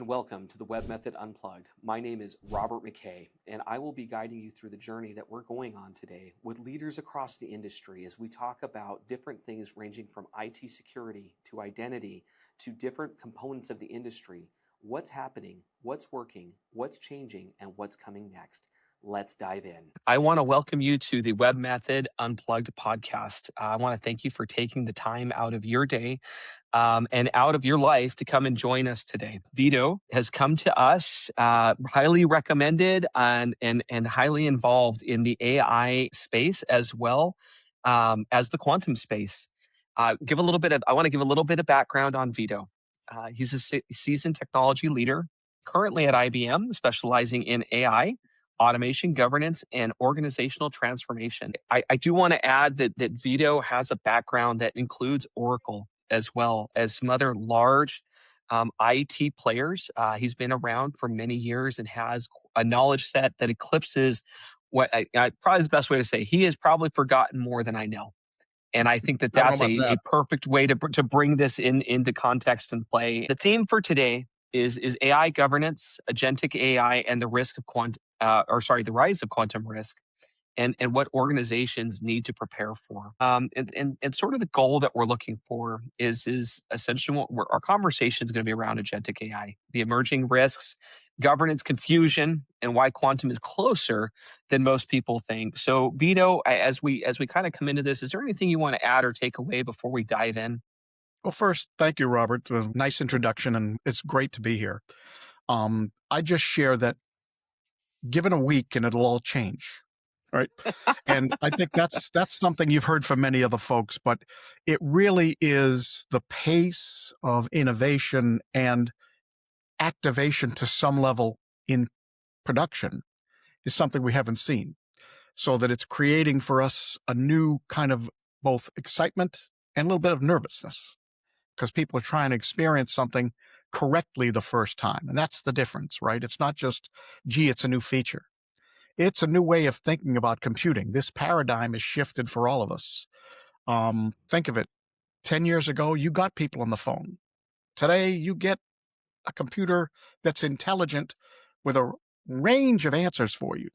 and welcome to the Webmethod Unplugged. My name is Robert McKay, and I will be guiding you through the journey that we're going on today with leaders across the industry as we talk about different things ranging from IT security to identity to different components of the industry. What's happening, what's working, what's changing, and what's coming next. Let's dive in. I want to welcome you to the Webmethod Unplugged podcast. I want to thank you for taking the time out of your day and out of your life to come and join us today. Vito has come to us, highly recommended and highly involved in the AI space as well as the quantum space. I want to give a little bit of background on Vito. He's a seasoned technology leader currently at IBM, specializing in AI, automation, governance, and organizational transformation. I do want to add that Vito has a background that includes Oracle as well as some other large IT players. He's been around for many years and has a knowledge set that eclipses what probably is the best way to say. He has probably forgotten more than I know. And I think that's a perfect way to bring this into context and play. The theme for today is AI governance, agentic AI, and the rise of quantum risk, and what organizations need to prepare for. And sort of the goal that we're looking for is essentially our conversation is going to be around agentic AI, the emerging risks, governance confusion, and why quantum is closer than most people think. So, Vito, as we kind of come into this, is there anything you want to add or take away before we dive in? Well, first, thank you, Robert. It was a nice introduction, and it's great to be here. I just share that given a week and it'll all change, right? And I think that's something you've heard from many other folks, but it really is the pace of innovation and activation to some level in production is something we haven't seen. So that it's creating for us a new kind of both excitement and a little bit of nervousness, because people are trying to experience something correctly the first time. And that's the difference, right? It's not just, gee, it's a new feature. It's a new way of thinking about computing. This paradigm has shifted for all of us. Think of it. 10 years ago, you got people on the phone. Today, you get a computer that's intelligent with a range of answers for you.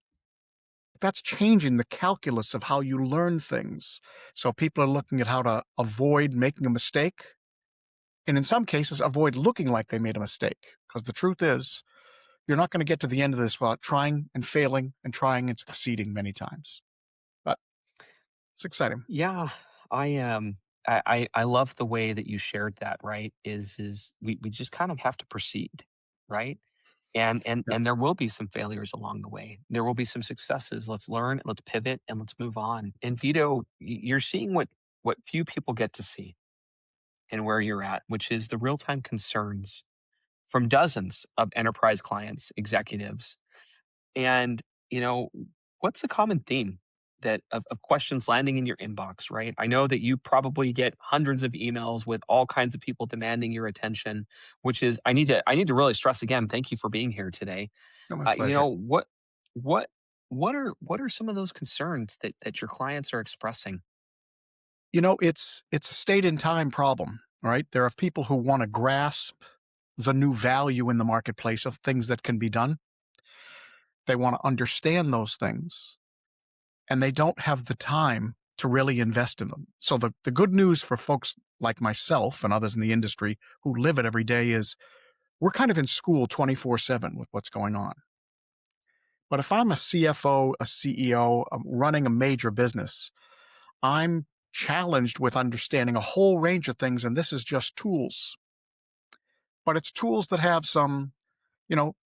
That's changing the calculus of how you learn things. So people are looking at how to avoid making a mistake, and in some cases, avoid looking like they made a mistake. Because the truth is, you're not going to get to the end of this without trying and failing and trying and succeeding many times. But it's exciting. Yeah, I love the way that you shared that, right? Is we just kind of have to proceed, right? And there will be some failures along the way. There will be some successes. Let's learn, let's pivot, and let's move on. And Vito, you're seeing what few people get to see and where you're at, which is the real-time concerns from dozens of enterprise clients, executives. And, what's the common theme of questions landing in your inbox, right? I know that you probably get hundreds of emails with all kinds of people demanding your attention, which is, I need to really stress again, thank you for being here today. Oh, my pleasure. What are some of those concerns that your clients are expressing? It's a state in time problem, right? There are people who want to grasp the new value in the marketplace of things that can be done. They want to understand those things, and they don't have the time to really invest in them. So the good news for folks like myself and others in the industry who live it every day is we're kind of in school 24/7 with what's going on. But if I'm a CFO, a CEO, running a major business, I'm challenged with understanding a whole range of things, and this is just tools. But it's tools that have some,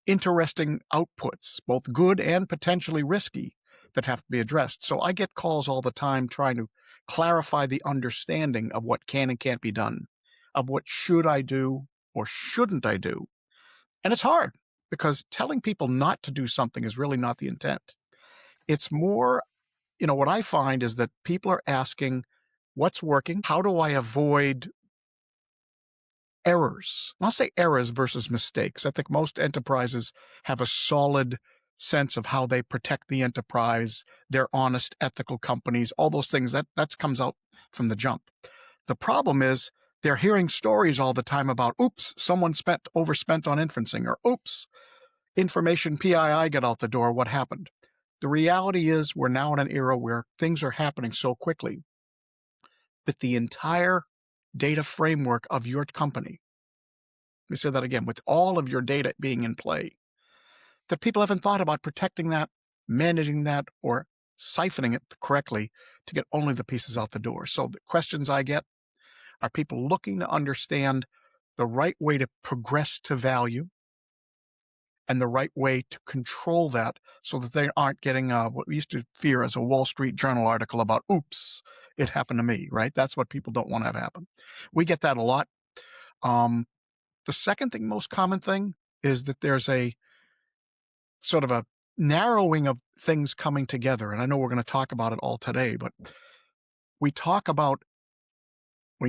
interesting outputs, both good and potentially risky, that have to be addressed. So I get calls all the time trying to clarify the understanding of what can and can't be done, of what should I do or shouldn't I do. And it's hard because telling people not to do something is really not the intent. It's more, what I find is that people are asking, what's working? How do I avoid errors? I'll say errors versus mistakes. I think most enterprises have a solid sense of how they protect the enterprise. They're honest, ethical companies, all those things that comes out from the jump. The problem is They're hearing stories all the time about, oops, someone overspent on inferencing, or oops, information PII got out the door, what happened? The reality is we're now in an era where things are happening so quickly that the entire data framework of your company, let me say that again, with all of your data being in play, that people haven't thought about protecting that, managing that, or siphoning it correctly to get only the pieces out the door. So the questions I get are people looking to understand the right way to progress to value and the right way to control that so that they aren't getting what we used to fear as a Wall Street Journal article about, oops, it happened to me, right? That's what people don't want to have happen. We get that a lot. The second thing, most common thing, is that there's a sort of a narrowing of things coming together. And I know we're going to talk about it all today, but we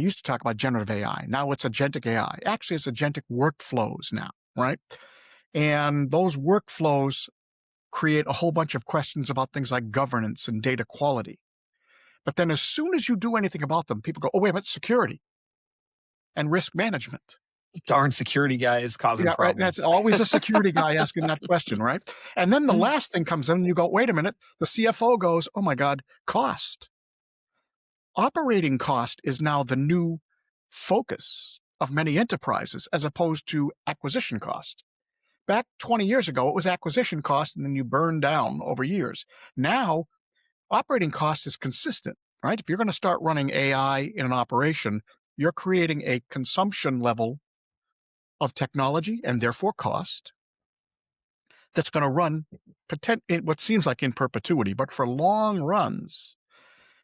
used to talk about generative AI. Now it's agentic AI. Actually, it's agentic workflows now, right? And those workflows create a whole bunch of questions about things like governance and data quality. But then as soon as you do anything about them, people go, oh, wait a minute, security and risk management. Darn security guy is causing Yeah, right. That's problems. always a security guy asking that question, right? And then the last thing comes in and you go, wait a minute, the CFO goes, oh my God, cost. Operating cost is now the new focus of many enterprises as opposed to acquisition cost. Back 20 years ago, it was acquisition cost and then you burn down over years. Now, operating cost is consistent, right? If you're going to start running AI in an operation, you're creating a consumption level of technology and therefore cost that's going to run what seems like in perpetuity, but for long runs.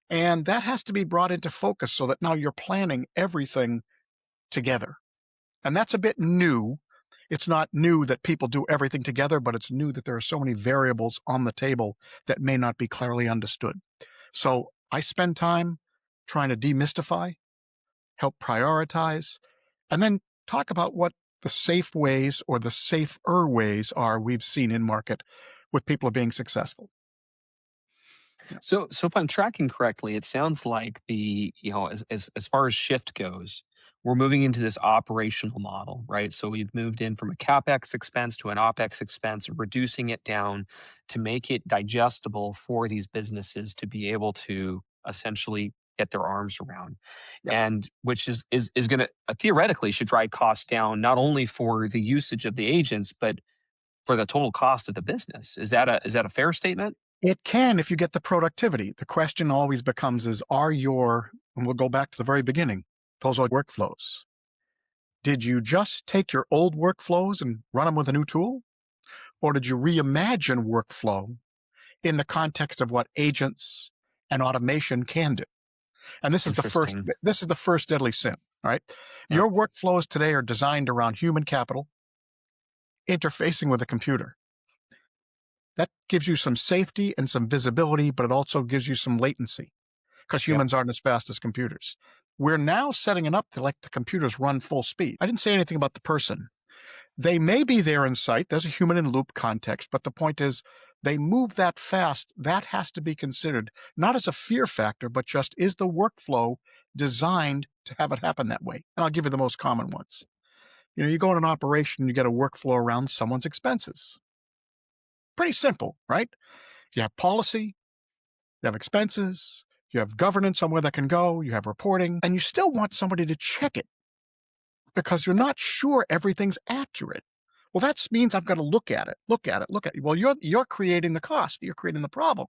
And that has to be brought into focus so that now you're planning everything together. And that's a bit new. It's not new that people do everything together, but it's new that there are so many variables on the table that may not be clearly understood. So I spend time trying to demystify, help prioritize, and then talk about what the safe ways or the safer ways are we've seen in market with people being successful. So if I'm tracking correctly, it sounds like as far as shift goes, we're moving into this operational model, right? So we've moved in from a CapEx expense to an OpEx expense, reducing it down to make it digestible for these businesses to be able to essentially get their arms around. Yep. And which is going to theoretically should drive costs down, not only for the usage of the agents, but for the total cost of the business. Is that a fair statement? It can if you get the productivity. The question always becomes and we'll go back to the very beginning, those are workflows. Did you just take your old workflows and run them with a new tool? Or did you reimagine workflow in the context of what agents and automation can do? And this is the first deadly sin, right? Yeah. Your workflows today are designed around human capital, interfacing with a computer. That gives you some safety and some visibility, but it also gives you some latency because humans aren't as fast as computers. We're now setting it up to let the computers run full speed. I didn't say anything about the person. They may be there in sight. There's a human in loop context, but the point is they move that fast. That has to be considered not as a fear factor, but just is the workflow designed to have it happen that way? And I'll give you the most common ones. You go in an operation, you get a workflow around someone's expenses. Pretty simple, right? You have policy, you have expenses, you have governance on where that can go, you have reporting, and you still want somebody to check it because you're not sure everything's accurate. Well, that means I've got to look at it. Well, you're creating the cost, you're creating the problem.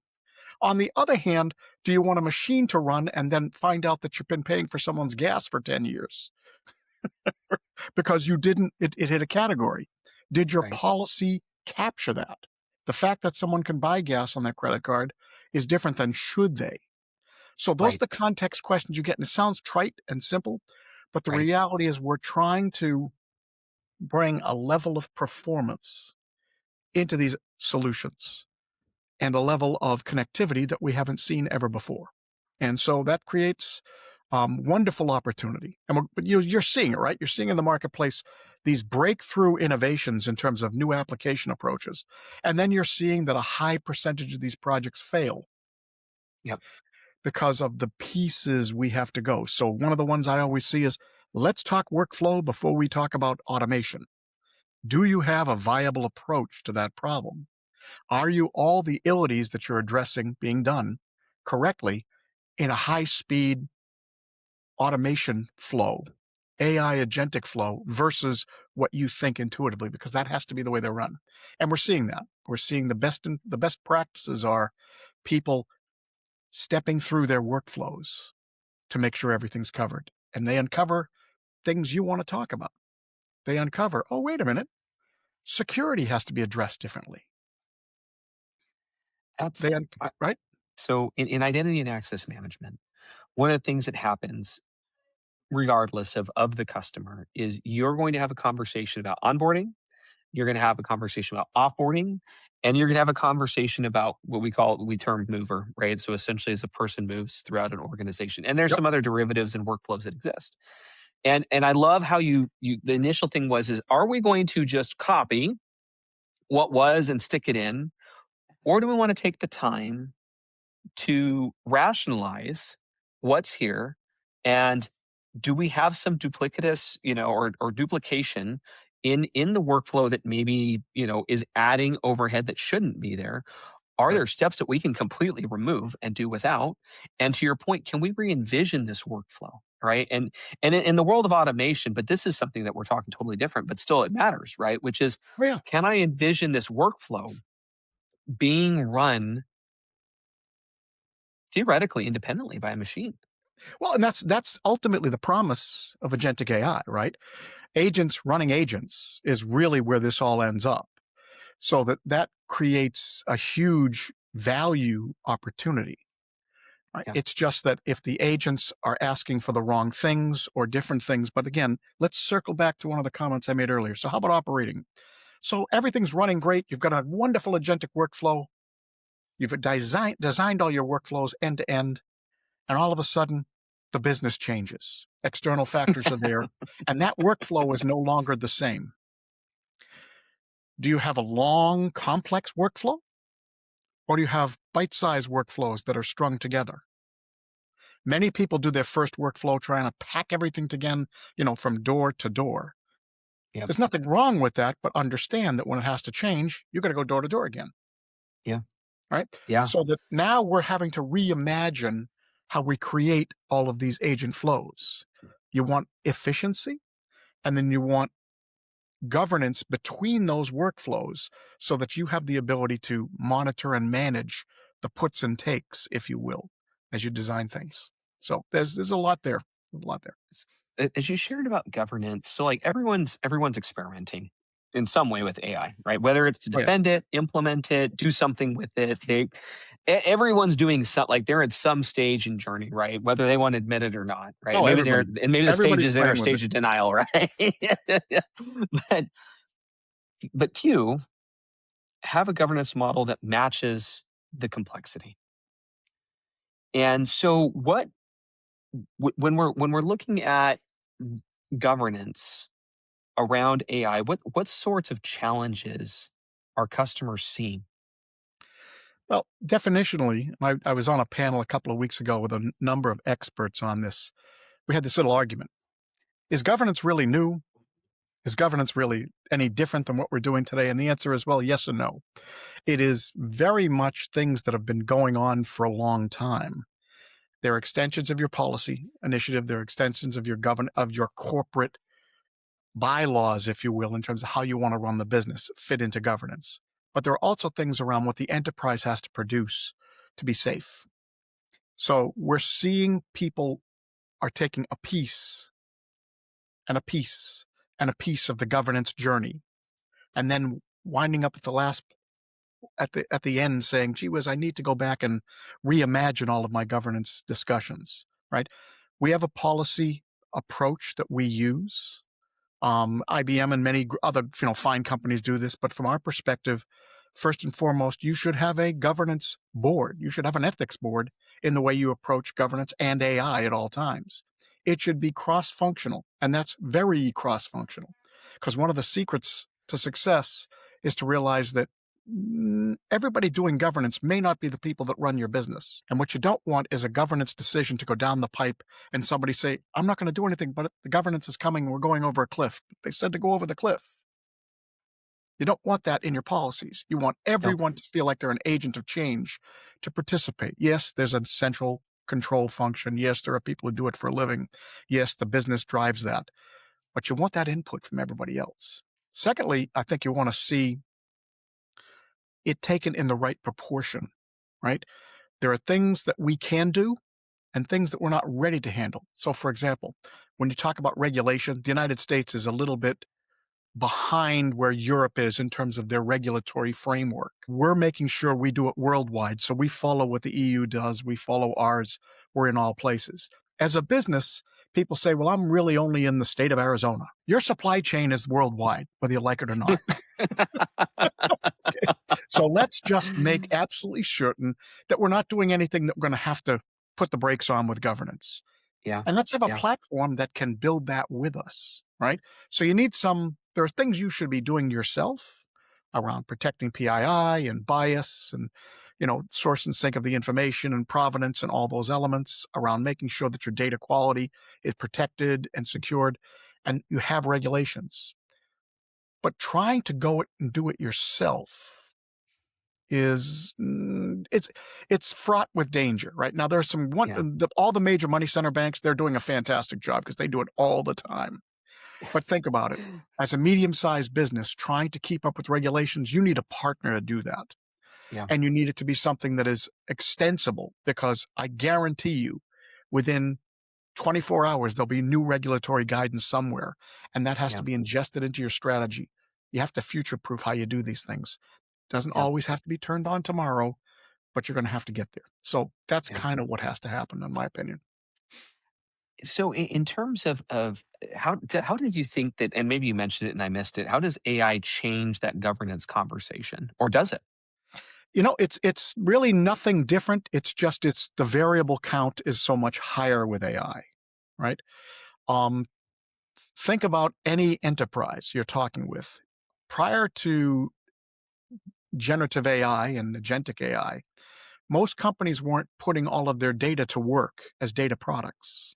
On the other hand, do you want a machine to run and then find out that you've been paying for someone's gas for 10 years? Because it hit a category. Did your policy capture that? The fact that someone can buy gas on their credit card is different than should they. So those are the context questions you get. And it sounds trite and simple, but the reality is we're trying to bring a level of performance into these solutions and a level of connectivity that we haven't seen ever before. And so that creates wonderful opportunity. And you're seeing it, right? You're seeing in the marketplace these breakthrough innovations in terms of new application approaches. And then you're seeing that a high percentage of these projects fail. Yep. Because of the pieces we have to go. So one of the ones I always see is Let's talk workflow before we talk about automation. Do you have a viable approach to that problem? Are you all the illities that you're addressing being done correctly in a high-speed automation flow, AI agentic flow versus what you think intuitively, because that has to be the way they're run. And we're seeing that. We're seeing the best practices are people stepping through their workflows to make sure everything's covered. And they uncover things you want to talk about. They uncover, oh, wait a minute, security has to be addressed differently. That's Right? so in identity and access management, one of the things that happens regardless of the customer is you're going to have a conversation about onboarding, you're going to have a conversation about offboarding, and you're going to have a conversation about what we term mover, right? So essentially as a person moves throughout an organization. And there's Yep. some other derivatives and workflows that exist. And I love how you the initial thing is are we going to just copy what was and stick it in, or do we want to take the time to rationalize what's here, and do we have some duplicitous, or duplication in the workflow that maybe, is adding overhead that shouldn't be there? Are Right. there steps that we can completely remove and do without? And to your point, can we re-envision this workflow? Right. And in the world of automation, but this is something that we're talking totally different, but still it matters, right? Which is, Oh, yeah. can I envision this workflow being run theoretically independently by a machine? Well, and that's ultimately the promise of agentic AI, right? Agents running agents is really where this all ends up. So that creates a huge value opportunity. Right? Yeah. It's just that if the agents are asking for the wrong things or different things, but again, let's circle back to one of the comments I made earlier. So how about operating? So everything's running great. You've got a wonderful agentic workflow. You've designed all your workflows end to end, and all of a sudden, the business changes. External factors are there, and that workflow is no longer the same. Do you have a long, complex workflow? Or do you have bite-sized workflows that are strung together? Many people do their first workflow trying to pack everything together, from door to door. Yep. There's nothing wrong with that, but understand that when it has to change, you're going to go door to door again. Yeah. Right? Yeah. So that now we're having to reimagine how we create all of these agent flows. You want efficiency, and then you want governance between those workflows so that you have the ability to monitor and manage the puts and takes, if you will, as you design things. So there's a lot there. As you shared about governance, so like everyone's experimenting in some way with AI, right? Whether it's to Oh, yeah. defend it, implement it, do something with it. Everyone's doing something, like they're at some stage in journey, right? Whether they want to admit it or not, right? Oh, Maybe everybody. maybe the stage Everybody's is in a playing with stage it. of denial, right? but but few have a governance model that matches the complexity. And so when we're looking at governance around AI, what sorts of challenges are customers seeing? Well, definitionally, I was on a panel a couple of weeks ago with a number of experts on this. We had this little argument. Is governance really new? Is governance really any different than what we're doing today? And the answer is, well, yes and no. It is very much things that have been going on for a long time. They're extensions of your policy initiative. They're extensions of your corporate bylaws, if you will, in terms of how you want to run the business, fit into governance. But there are also things around what the enterprise has to produce to be safe. So we're seeing people are taking a piece and a piece and a piece of the governance journey, and then winding up at the end saying, gee whiz, I need to go back and reimagine all of my governance discussions, right? We have a policy approach that we use. IBM and many other fine companies do this, but from our perspective, first and foremost, you should have a governance board. You should have an ethics board in the way you approach governance and AI at all times. It should be cross-functional, and that's very cross-functional, because one of the secrets to success is to realize that everybody doing governance may not be the people that run your business. And what you don't want is a governance decision to go down the pipe and somebody say, I'm not going to do anything, but the governance is coming. We're going over a cliff. They said to go over the cliff. You don't want that in your policies. You want everyone to feel like they're an agent of change to participate. Yes, there's a central control function. Yes, there are people who do it for a living. Yes, the business drives that. But you want that input from everybody else. Secondly, I think you want to see it taken in the right proportion, right? There are things that we can do and things that we're not ready to handle. So, for example, when you talk about regulation, the United States is a little bit behind where Europe is in terms of their regulatory framework. We're making sure we do it worldwide. So we follow what the EU does. We follow ours. We're in all places. As a business, people say, well, I'm really only in the state of Arizona. Your supply chain is worldwide, whether you like it or not. So let's just make absolutely certain that we're not doing anything that we're going to have to put the brakes on with governance. Yeah. And let's have a Yeah. platform that can build that with us, right? So you need there are things you should be doing yourself around protecting PII and bias and, source and sync of the information and provenance and all those elements around making sure that your data quality is protected and secured, and you have regulations. But trying to go and do it yourself is it's fraught with danger. Right now, there's all the major money center banks, they're doing a fantastic job because they do it all the time. But think about it. As a medium-sized business trying to keep up with regulations, you need a partner to do that. Yeah. And you need it to be something that is extensible, because I guarantee you within 24 hours, there'll be new regulatory guidance somewhere, and that has to be ingested into your strategy. You have to future-proof how you do these things. Doesn't always have to be turned on tomorrow, but you're going to have to get there. So that's kind of what has to happen, in my opinion. So in terms of how did you think that, and maybe you mentioned it and I missed it, how does AI change that governance conversation, or does it? It's really nothing different. It's the variable count is so much higher with AI, right? Think about any enterprise you're talking with. Prior to generative AI and agentic AI, most companies weren't putting all of their data to work as data products.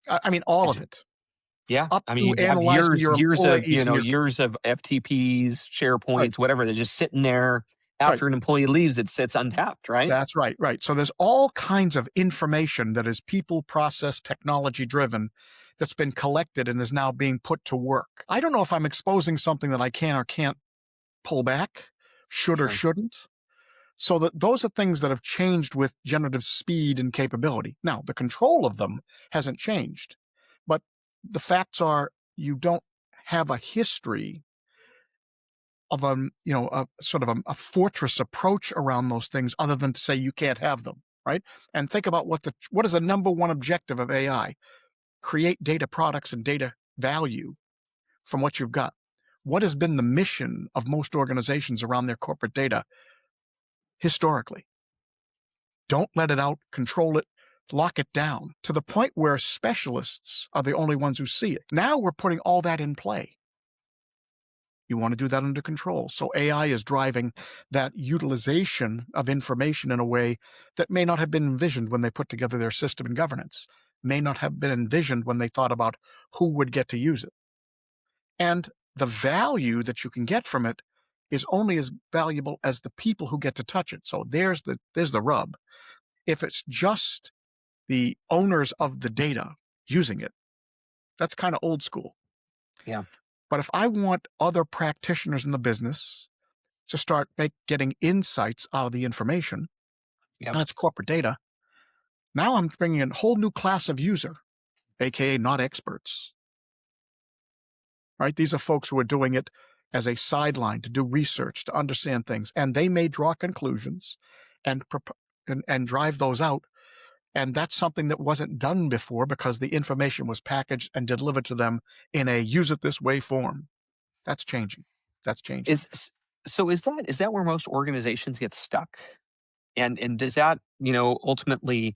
I mean, all of it. Yeah, Up I to mean, you have analyzing your years of employees and years of FTPs, right, SharePoints, whatever. They're just sitting there. right. After an employee leaves, it sits untapped, right? That's right, right. So there's all kinds of information that is people, process, technology driven that's been collected and is now being put to work. I don't know if I'm exposing something that I can or can't pull back, should or Sure. shouldn't. So those are things that have changed with generative speed and capability. Now, the control of them hasn't changed, but the facts are you don't have a history of a sort of a fortress approach around those things, other than to say you can't have them, right? And think about what is the number one objective of AI? Create data products and data value from what you've got. What has been the mission of most organizations around their corporate data historically? Don't let it out, control it, lock it down to the point where specialists are the only ones who see it. Now we're putting all that in play. You want to do that under control. So AI is driving that utilization of information in a way that may not have been envisioned when they put together their system and governance, may not have been envisioned when they thought about who would get to use it. And the value that you can get from it is only as valuable as the people who get to touch it. So there's the rub. If it's just the owners of the data using it, that's kind of old school. Yeah. But if I want other practitioners in the business to start getting insights out of the information, and it's corporate data, now I'm bringing in a whole new class of user, aka not experts. Right? These are folks who are doing it as a sideline to do research, to understand things, and they may draw conclusions and drive those out. And that's something that wasn't done before because the information was packaged and delivered to them in a use it this way form. That's changing. That's changing. Is that where most organizations get stuck? And does that, ultimately,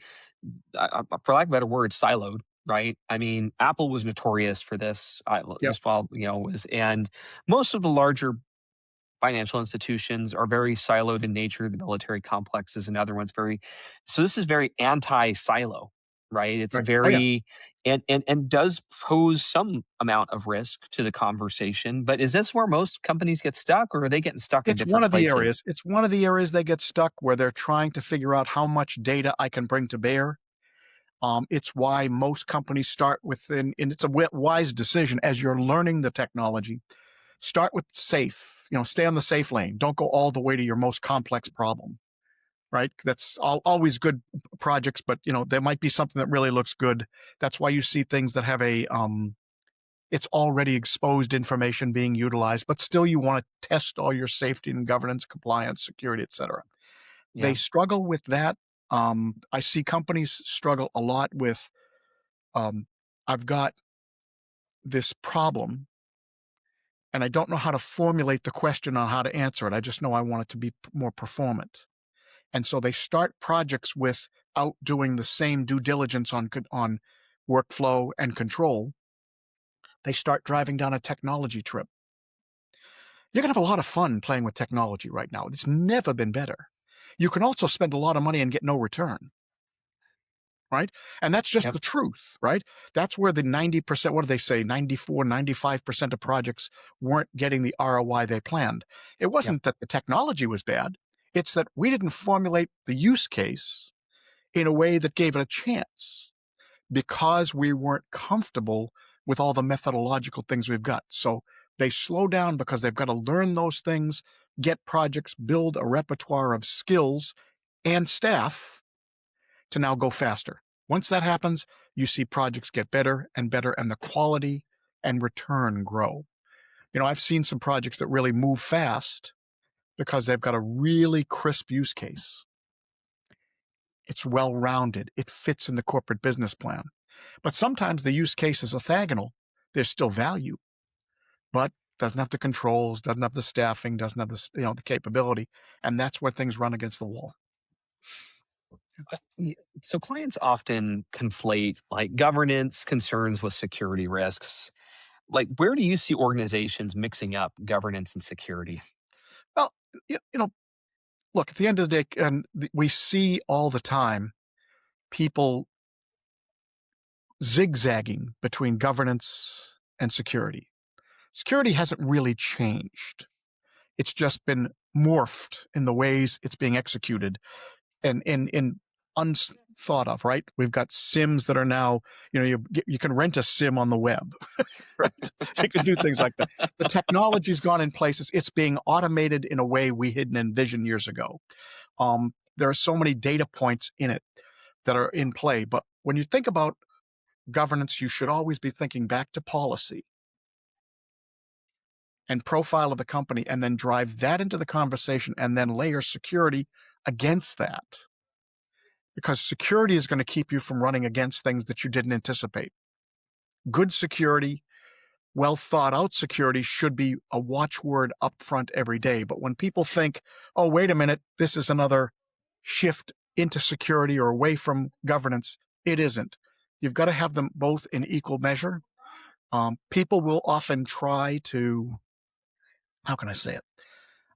for lack of a better word, siloed, right? I mean, Apple was notorious for this, at least while, and most of the larger financial institutions are very siloed in nature. The military complex is another one's very. So this is very anti-silo, right? It's Right. Oh, yeah. very and does pose some amount of risk to the conversation. But is this where most companies get stuck, or are they getting stuck in It's one different of the places? areas. It's one of the areas they get stuck where they're trying to figure out how much data I can bring to bear. It's why most companies start within, and it's a wise decision as you're learning the technology. Start with safe, stay on the safe lane. Don't go all the way to your most complex problem, right? That's always good projects, but there might be something that really looks good. That's why you see things that have it's already exposed information being utilized, but still you want to test all your safety and governance, compliance, security, et cetera. They Yeah. struggle with that. I see companies struggle a lot with, I've got this problem and I don't know how to formulate the question on how to answer it. I just know I want it to be more performant. And so they start projects without doing the same due diligence on workflow and control. They start driving down a technology trip. You're going to have a lot of fun playing with technology right now. It's never been better. You can also spend a lot of money and get no return, right? And that's just Yep. the truth, right? That's where the 90%, what do they say, 94, 95% of projects weren't getting the ROI they planned. It Yep. wasn't that the technology was bad. It's that we didn't formulate the use case in a way that gave it a chance because we weren't comfortable with all the methodological things we've got. So they slow down because they've got to learn those things, get projects, build a repertoire of skills and staff to now go faster. Once that happens, you see projects get better and better and the quality and return grow. I've seen some projects that really move fast because they've got a really crisp use case. It's well-rounded. It fits in the corporate business plan. But sometimes the use case is orthogonal. There's still value, but doesn't have the controls, doesn't have the staffing, doesn't have the capability, and that's where things run against the wall. So clients often conflate like governance concerns with security risks. Like, where do you see organizations mixing up governance and security? Well, look, at the end of the day, and we see all the time people zigzagging between governance and security. Security hasn't really changed. It's just been morphed in the ways it's being executed and in unthought of, right? We've got sims that are now, you can rent a sim on the web, right? You can do things like that. The technology's gone in places. It's being automated in a way we didn't envision years ago. There are so many data points in it that are in play. But when you think about governance, you should always be thinking back to policy and profile of the company and then drive that into the conversation and then layer security against that. Because security is going to keep you from running against things that you didn't anticipate. Good security, well thought out security should be a watchword up front every day. But when people think, oh, wait a minute, this is another shift into security or away from governance, it isn't. You've got to have them both in equal measure. People will often try to, how can I say it?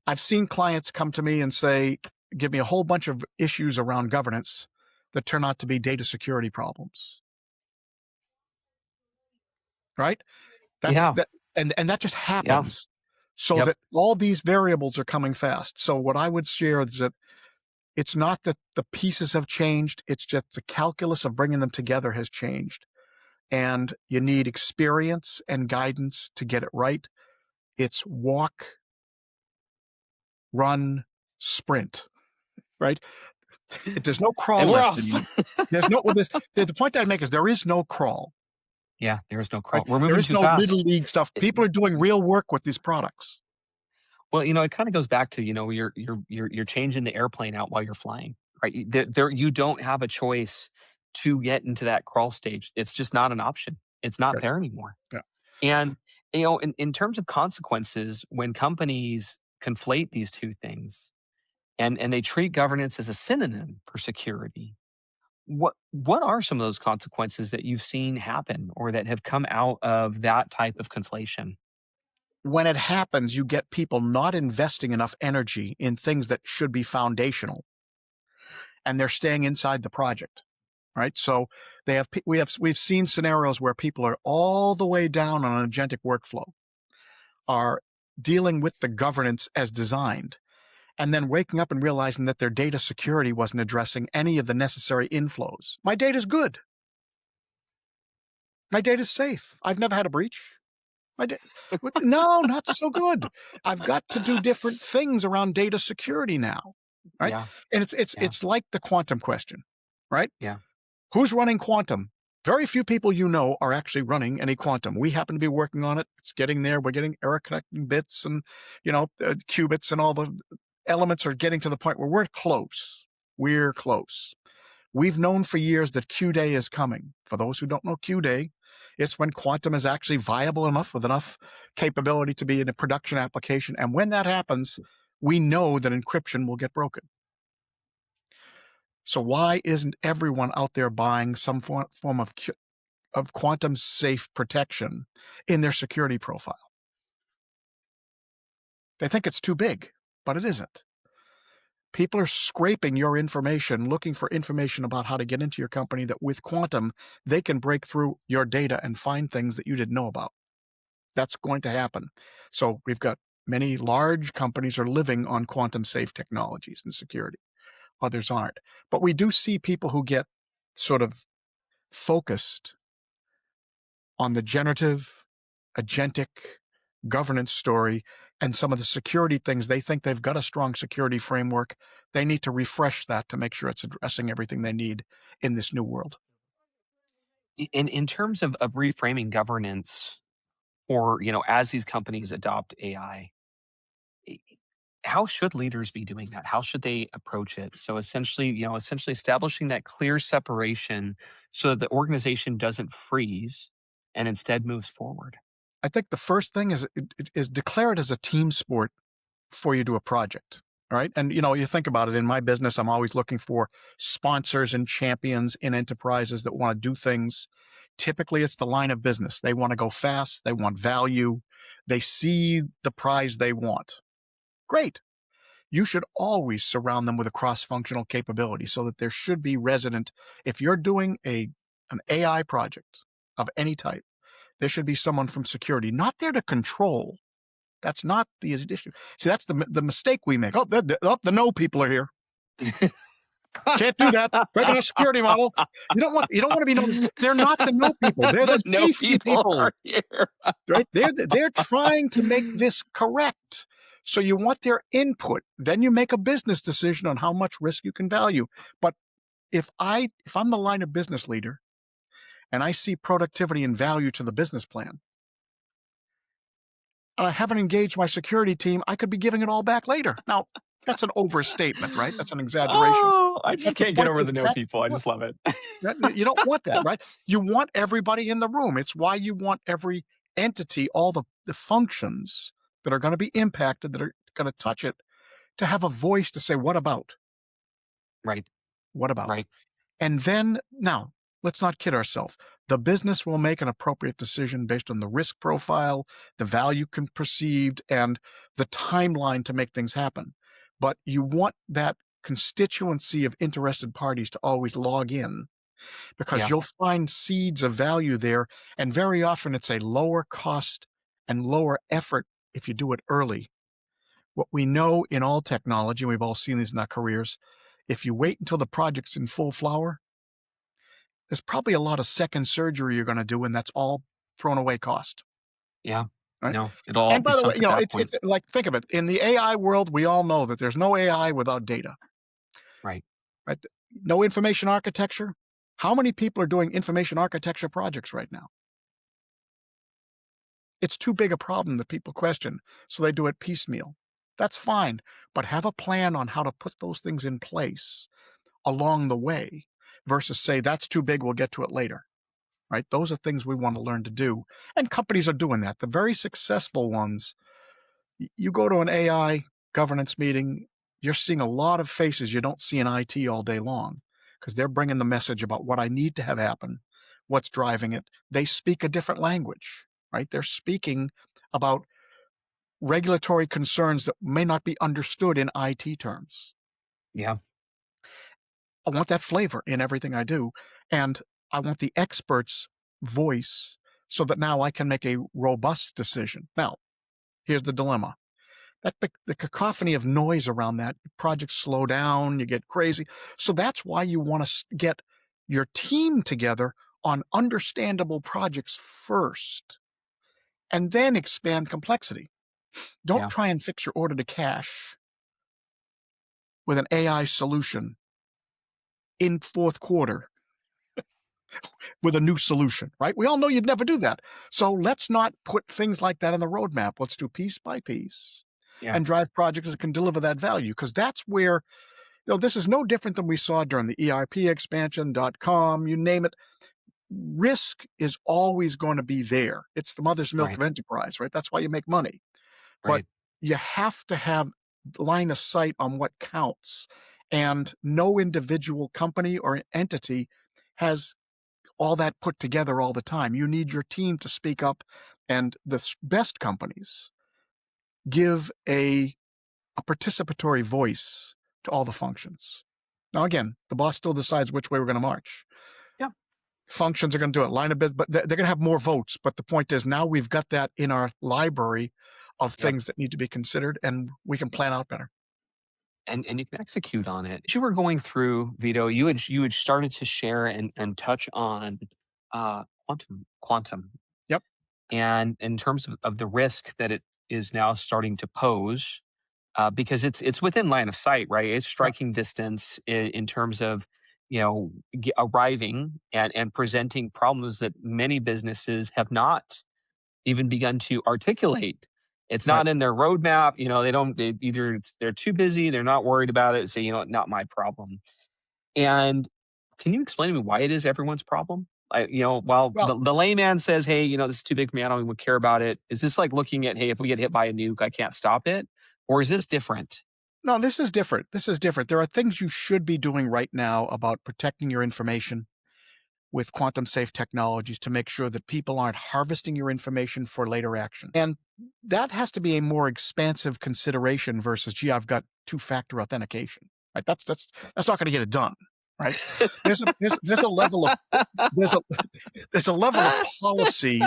I've seen clients come to me and say, give me a whole bunch of issues around governance that turn out to be data security problems. Right? That's Yeah. that, and that just Yeah. happens. So Yep. that all these variables are coming fast. So what I would share is that it's not that the pieces have changed, it's just the calculus of bringing them together has changed. And you need experience and guidance to get it right. It's walk, run, sprint, right? There's no crawl And we're left off. anymore. There's no, well, the point I'd make is there is no crawl, Yeah, there's no right? crawl. We're There moving is too no little fast. league stuff. It- People are doing real work with these products. well, it kind of goes back to you're changing the airplane out while you're flying, right? You don't have a choice to get into that crawl stage. It's just not an option. It's not Right. there anymore. Yeah. And in terms of consequences, when companies conflate these two things and they treat governance as a synonym for security, what are some of those consequences that you've seen happen or that have come out of that type of conflation? when it happens, you get people not investing enough energy in things that should be foundational, and they're staying inside the project, right? So we've seen scenarios where people are all the way down on an agentic workflow, are dealing with the governance as designed, and then waking up and realizing that their data security wasn't addressing any of the necessary inflows. My data's good. My data's safe. I've never had a breach. No, not so good. I've got to do different things around data security now, right? Yeah. And it's like the quantum question, right? Yeah. Who's running quantum? Very few people you know are actually running any quantum. We happen to be working on it. It's getting there. We're getting error connecting bits and, qubits, and all the elements are getting to the point where we're close. We're close. We've known for years that Q-Day is coming. For those who don't know Q-Day, it's when quantum is actually viable enough with enough capability to be in a production application. And when that happens, we know that encryption will get broken. So why isn't everyone out there buying some form of quantum safe protection in their security profile? They think it's too big, but it isn't. People are scraping your information, looking for information about how to get into your company, that with quantum, they can break through your data and find things that you didn't know about. That's going to happen. So we've got many large companies are living on quantum safe technologies and security. Others aren't. But we do see people who get sort of focused on the generative, agentic governance story and some of the security things. They think they've got a strong security framework. They need to refresh that to make sure it's addressing everything they need in this new world. In terms of reframing governance, or as these companies adopt AI, how should leaders be doing that? How should they approach it? So essentially establishing that clear separation so that the organization doesn't freeze and instead moves forward. I think the first thing is declare it as a team sport before you do a project. Right. And, you think about it, in my business, I'm always looking for sponsors and champions in enterprises that want to do things. Typically, it's the line of business. They want to go fast. They want value. They see the prize they want. Great. You should always surround them with a cross-functional capability so that there should be resident. If you're doing an AI project of any type, there should be someone from security, not there to control. That's not the issue. See, that's the mistake we make. The no people are here. Can't do that. Breaking our security model. You don't want to be noticed. They're not the no people. They're the no safety people. Are here. Right? They're trying to make this correct. So you want their input. Then you make a business decision on how much risk you can value. But if I'm the line of business leader and I see productivity and value to the business plan, and I haven't engaged my security team, I could be giving it all back later. Now, that's an overstatement, right? That's an exaggeration. Oh, I just can't get over the no people. I just love it. You don't want that, right? You want everybody in the room. It's why you want every entity, all the functions that are going to be impacted, that are going to touch it, to have a voice to say, what about? Right. What about? Right. And then, now, let's not kid ourselves. The business will make an appropriate decision based on the risk profile, the value perceived, and the timeline to make things happen. But you want that constituency of interested parties to always log in, because you'll find seeds of value there. And very often it's a lower cost and lower effort if you do it early. What we know in all technology, and we've all seen these in our careers, if you wait until the project's in full flower, there's probably a lot of second surgery you're going to do, and that's all thrown away cost. Yeah. Right? No, it all. And by the way, it's like, think of it. In the AI world, we all know that there's no AI without data. Right. Right. No information architecture. How many people are doing information architecture projects right now? It's too big a problem that people question, so they do it piecemeal. That's fine, but have a plan on how to put those things in place along the way, versus say, that's too big, we'll get to it later, right? Those are things we want to learn to do. And companies are doing that. The very successful ones, you go to an AI governance meeting, you're seeing a lot of faces you don't see in IT all day long, because they're bringing the message about what I need to have happen, what's driving it. They speak a different language, right? They're speaking about regulatory concerns that may not be understood in IT terms. Yeah. I want that flavor in everything I do. And I want the expert's voice so that now I can make a robust decision. Now, here's the dilemma. The cacophony of noise around that, projects slow down, you get crazy. So that's why you want to get your team together on understandable projects first, and then expand complexity. Don't try and fix your order to cash with an AI solution in fourth quarter with a new solution, right? We all know you'd never do that. So let's not put things like that on the roadmap. Let's do piece by piece and drive projects that can deliver that value, because that's where, this is no different than we saw during the ERP expansion, .com, you name it. Risk is always going to be there. It's the mother's milk of enterprise, right? That's why you make money. But you have to have line of sight on what counts. And no individual company or entity has all that put together all the time. You need your team to speak up, and the best companies give a participatory voice to all the functions. Now, again, the boss still decides which way we're going to march. Yeah. Functions are going to do it, line of business, but they're going to have more votes. But the point is, now we've got that in our library of things that need to be considered, and we can plan out better. And you can execute on it. As you were going through, Vito, you had started to share and touch on quantum. Yep. And in terms of the risk that it is now starting to pose, because it's within line of sight, right? It's striking distance in terms of, arriving and presenting problems that many businesses have not even begun to articulate. It's not in their roadmap. They're too busy, they're not worried about it. Say, not my problem. And can you explain to me why it is everyone's problem? The layman says, hey, this is too big for me, I don't even care about it. Is this like looking at, hey, if we get hit by a nuke, I can't stop it? Or is this different? No, this is different. There are things you should be doing right now about protecting your information with quantum safe technologies to make sure that people aren't harvesting your information for later action. And that has to be a more expansive consideration versus, gee, I've got two-factor authentication. Right? That's not going to get it done. Right? There's a level of policy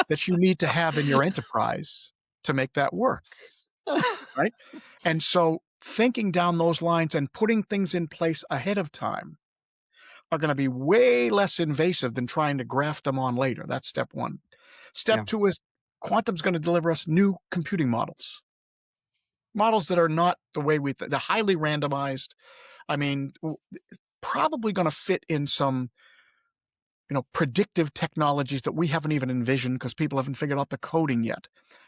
that you need to have in your enterprise to make that work. Right? And so thinking down those lines and putting things in place ahead of time are going to be way less invasive than trying to graft them on later. That's step one. Step two is quantum's going to deliver us new computing models. Models that are not the way they're highly randomized. I mean, probably going to fit in some, predictive technologies that we haven't even envisioned because people haven't figured out the coding yet.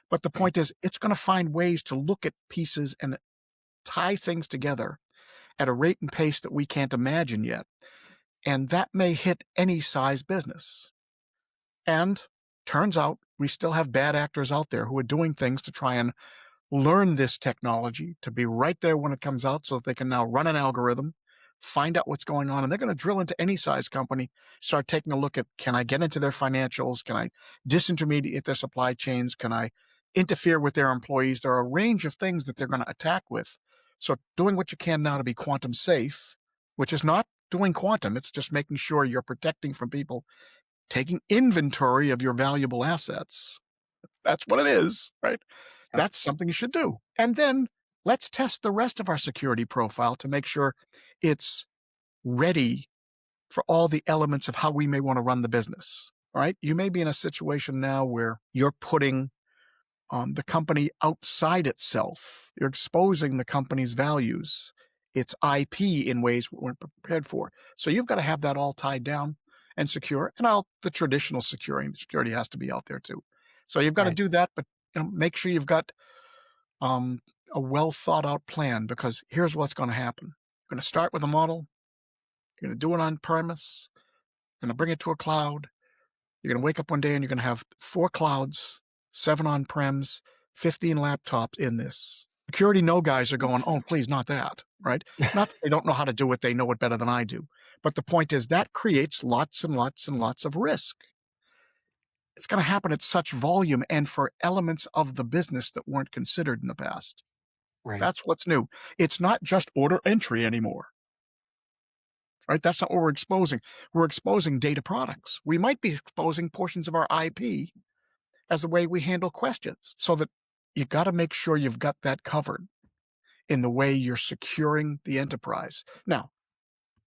But the point is, it's going to find ways to look at pieces and tie things together at a rate and pace that we can't imagine yet. And that may hit any size business. And turns out we still have bad actors out there who are doing things to try and learn this technology to be right there when it comes out so that they can now run an algorithm, find out what's going on, and they're going to drill into any size company, start taking a look at, can I get into their financials? Can I disintermediate their supply chains? Can I interfere with their employees? There are a range of things that they're going to attack with. So doing what you can now to be quantum safe, which is not doing quantum, it's just making sure you're protecting from people taking inventory of your valuable assets. That's what it is, right? That's something you should do. And then let's test the rest of our security profile to make sure it's ready for all the elements of how we may want to run the business, all right? You may be in a situation now where you're putting the company outside itself. You're exposing the company's values, its IP in ways we weren't prepared for. So you've got to have that all tied down and secure. And the traditional security has to be out there too. So you've got to do that, but make sure you've got a well thought out plan, because here's what's going to happen. You're going to start with a model. You're going to do it on premise. You're going to bring it to a cloud. You're going to wake up one day and you're going to have 4 clouds, 7 on-prems, 15 laptops in this. Security no guys are going, oh, please, not that, right? Not that they don't know how to do it. They know it better than I do. But the point is that creates lots and lots and lots of risk. it's going to happen at such volume and for elements of the business that weren't considered in the past. Right. That's what's new. It's not just order entry anymore. Right? That's not what we're exposing. We're exposing data products. We might be exposing portions of our IP as the way we handle questions, so that you got to make sure you've got that covered in the way you're securing the enterprise. Now,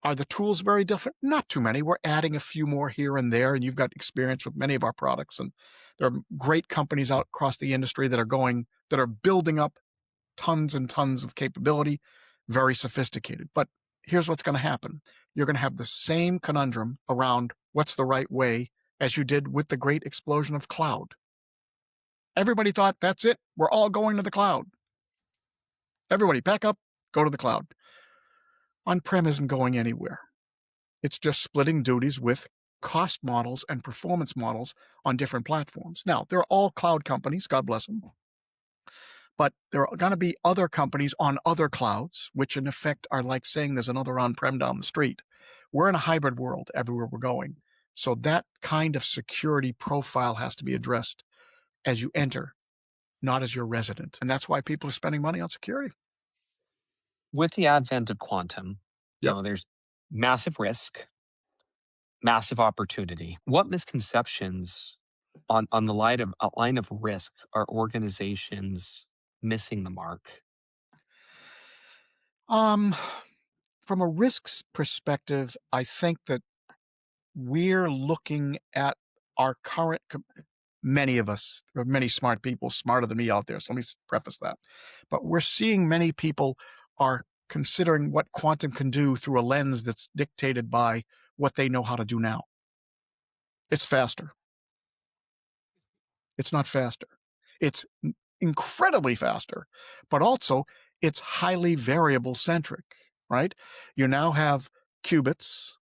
are the tools very different? Not too many. We're adding a few more here and there, and you've got experience with many of our products. And there are great companies out across the industry that are building up tons and tons of capability, very sophisticated. But here's what's going to happen. You're going to have the same conundrum around what's the right way as you did with the great explosion of cloud. Everybody thought, that's it, we're all going to the cloud. Everybody pack up, go to the cloud. On-prem isn't going anywhere. It's just splitting duties with cost models and performance models on different platforms. Now, they're all cloud companies, God bless them. But there are going to be other companies on other clouds, which in effect are like saying there's another on-prem down the street. We're in a hybrid world everywhere we're going. So that kind of security profile has to be addressed as you enter, not as your resident. And that's why people are spending money on security. With the advent of quantum, there's massive risk, massive opportunity. What misconceptions on the line of risk are organizations missing the mark? From a risks perspective, I think that we're looking at our current, many of us, there are many smart people, smarter than me out there, so let me preface that. But we're seeing many people are considering what quantum can do through a lens that's dictated by what they know how to do now. It's faster. It's not faster. It's incredibly faster, but also it's highly variable centric, right? You now have qubits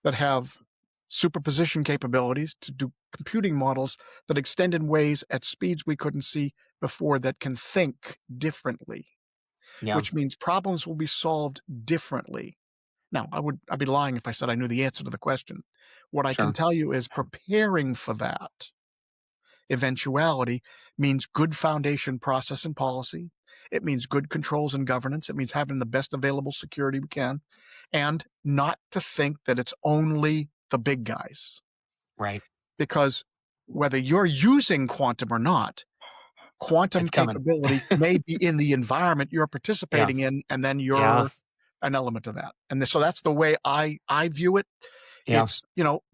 that have superposition capabilities to do computing models that extend in ways at speeds we couldn't see before, that can think differently, which means problems will be solved differently. Now, I'd be lying if I said I knew the answer to the question. What I can tell you is preparing for that eventuality means good foundation process and policy. It means good controls and governance. It means having the best available security we can, and not to think that it's only the big guys. Right. Because whether you're using quantum or not, quantum capability may be in the environment you're participating in, and then you're an element of that. And so that's the way I view it. It's,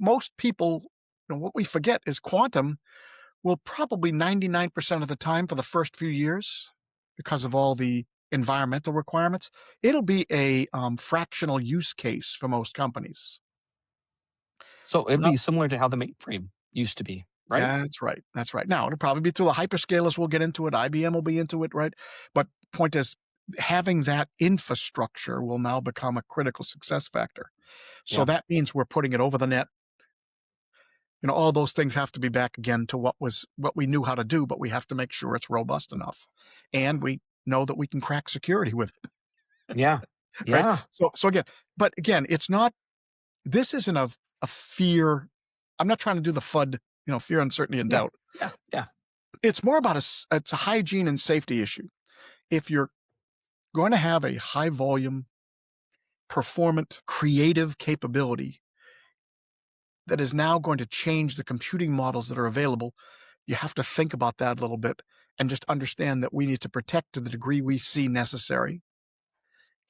most people, what we forget is quantum will probably 99% of the time for the first few years, because of all the environmental requirements, it'll be a fractional use case for most companies. So it'd be similar to how the mainframe used to be, right? That's right. That's right. Now, it'll probably be through the hyperscalers. We'll get into it. IBM will be into it, right? But the point is, having that infrastructure will now become a critical success factor. So that means we're putting it over the net. All those things have to be back again to what we knew how to do, but we have to make sure it's robust enough. And we know that we can crack security with it. Yeah. Right? So again, it's not, this isn't a fear. I'm not trying to do the FUD, fear, uncertainty, and doubt. Yeah. It's more about it's a hygiene and safety issue. If you're going to have a high volume, performant, creative capability that is now going to change the computing models that are available, you have to think about that a little bit and just understand that we need to protect to the degree we see necessary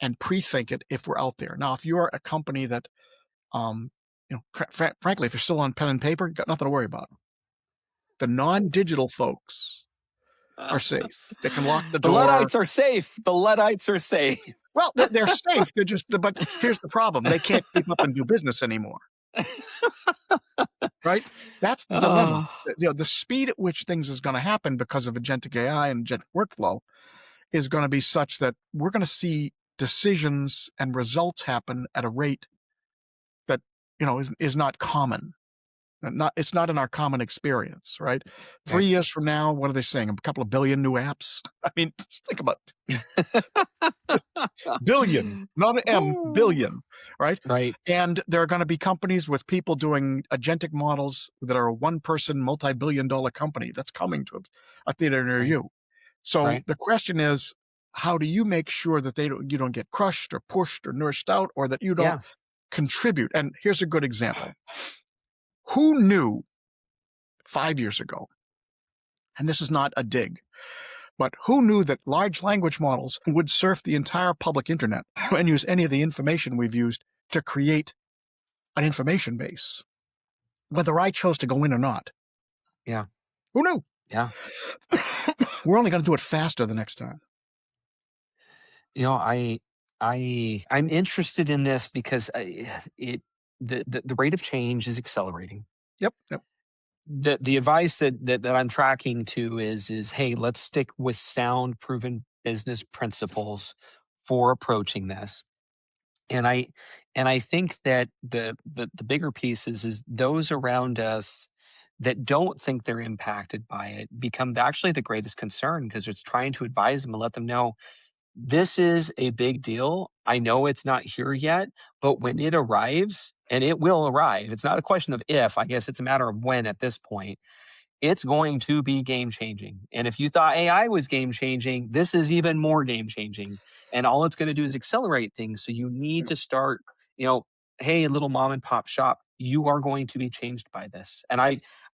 and pre-think it if we're out there. Now, if you're a company that, frankly, if you're still on pen and paper, you've got nothing to worry about. The non-digital folks are safe. They can lock the door. The Luddites are safe. The Luddites are safe. Well, they're safe. But here's the problem. They can't keep up and do business anymore. Right? That's the dilemma. The speed at which things is going to happen because of agentic AI and agentic workflow is going to be such that we're going to see decisions and results happen at a rate that, is not common. It's not in our common experience, right? 3 Right. years from now, what are they saying? A couple of billion new apps? I mean, just think about just billion, not an M, billion, right? Right. And there are going to be companies with people doing agentic models that are a one-person, multi-billion-dollar company that's coming to a theater near Right. you. So Right. the question is, how do you make sure that you don't get crushed or pushed or nursed out, or that you don't Yeah. contribute? And here's a good example. Who knew 5 years ago, and this is not a dig, but who knew that large language models would surf the entire public internet and use any of the information we've used to create an information base, whether I chose to go in or not? Yeah. Who knew? Yeah. We're only going to do it faster the next time. I'm interested in this because the rate of change is accelerating. Yep. Yep. The advice that I'm tracking to is hey, let's stick with sound, proven business principles for approaching this. And I think that the bigger piece is those around us that don't think they're impacted by it become actually the greatest concern, because it's trying to advise them and let them know this is a big deal. I know it's not here yet, but when it arrives, and it will arrive, it's not a question of if, I guess it's a matter of when at this point, it's going to be game changing. And if you thought AI was game changing, this is even more game changing. And all it's going to do is accelerate things. So you need to start, you know, hey, little mom and pop shop, you are going to be changed by this. And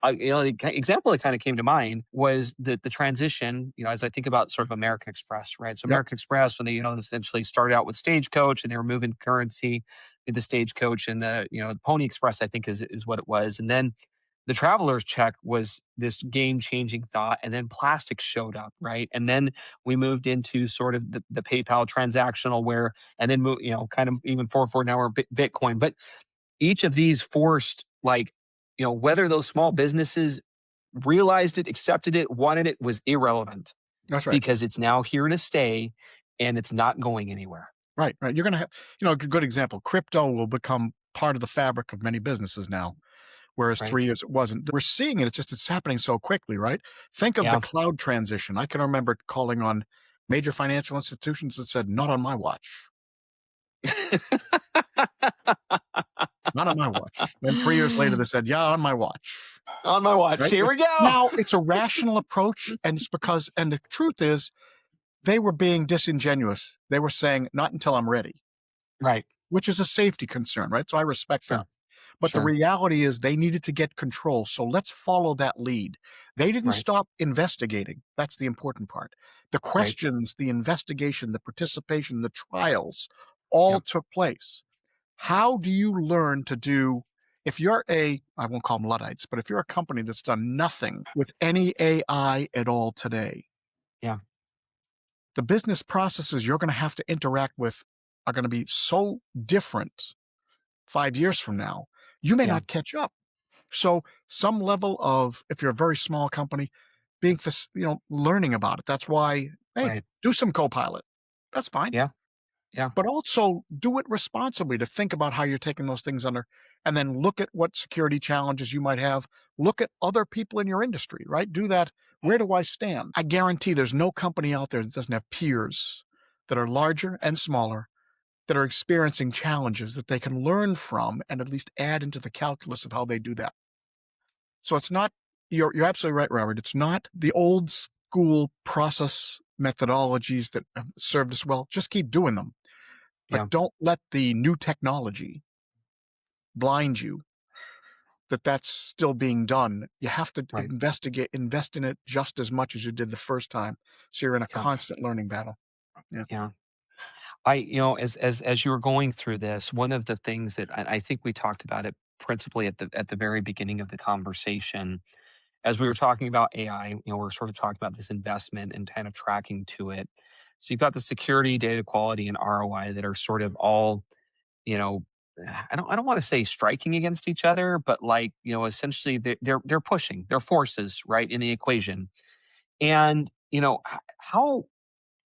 the example that kind of came to mind was the transition, as I think about sort of American Express, right? So Yep. American Express, when they, essentially started out with Stagecoach and they were moving currency in the Stagecoach, and the Pony Express, I think is what it was. And then the traveler's check was this game-changing thought, and then plastic showed up, right? And then we moved into sort of the PayPal transactional, where, and then kind of even forward now we're Bitcoin. But each of these forced, like, whether those small businesses realized it, accepted it, wanted it, was irrelevant, That's right. because it's now here to stay and it's not going anywhere. Right. Right. You're going to have, a good example. Crypto will become part of the fabric of many businesses now, whereas Right. 3 years it wasn't. We're seeing it. It's happening so quickly, right? Think of the Yeah. cloud transition. I can remember calling on major financial institutions that said, not on my watch, not on my watch. Then 3 years later, they said, yeah, on my watch. On my watch. Right? Here we go. Now it's a rational approach. And it's because, and the truth is, they were being disingenuous. They were saying, not until I'm ready, Right. which is a safety concern, right? So I respect Sure. that. But the Sure. reality is they needed to get control. So let's follow that lead. They didn't Right. stop investigating. That's the important part. The Right. questions, the investigation, the participation, the trials all Yep. took place. How do you learn to do, if you're I won't call them Luddites, but if you're a company that's done nothing with any AI at all today, Yeah. the business processes you're going to have to interact with are going to be so different 5 years from now, you may Yeah. not catch up. So some level of, if you're a very small company, being, learning about it. That's why, hey, Right. do some Copilot. That's fine. Yeah. Yeah. But also do it responsibly, to think about how you're taking those things under, and then look at what security challenges you might have. Look at other people in your industry, right? Do that. Where do I stand? I guarantee there's no company out there that doesn't have peers that are larger and smaller, that are experiencing challenges that they can learn from and at least add into the calculus of how they do that. So it's not, you're absolutely right, Robert. It's not the old school process methodologies that have served us well. Just keep doing them, Yeah. but don't let the new technology blind you that that's still being done. You have to Right. invest in it just as much as you did the first time. So you're in a Yeah. constant learning battle. Yeah. Yeah. As you were going through this, one of the things that I think we talked about it principally at the very beginning of the conversation, as we were talking about AI, we're sort of talking about this investment and kind of tracking to it. So you've got the security, data quality, and ROI that are sort of all, you know, I don't want to say striking against each other, but like, essentially they're pushing, they're forces, right, in the equation. And,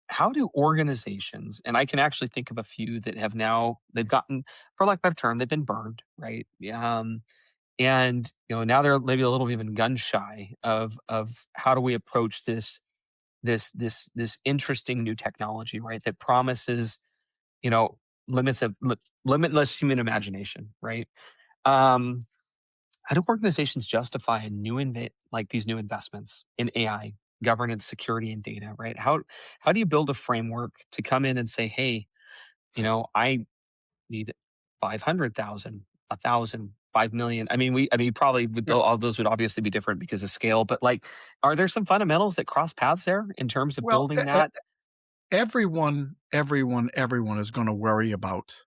how do organizations, and I can actually think of a few that have now, they've gotten, for lack of a better term, they've been burned, right? And now they're maybe a little even gun shy of how do we approach this interesting new technology, right? That promises you know limits of limitless human imagination, right? Um, how do organizations justify these new investments in AI, governance, security, and data, right? How do you build a framework to come in and say, hey, I need 500,000, 1,000, 5 million. Probably Yeah. all those would obviously be different because of scale, but like, are there some fundamentals that cross paths there in terms of Well, building that? everyone is going to worry about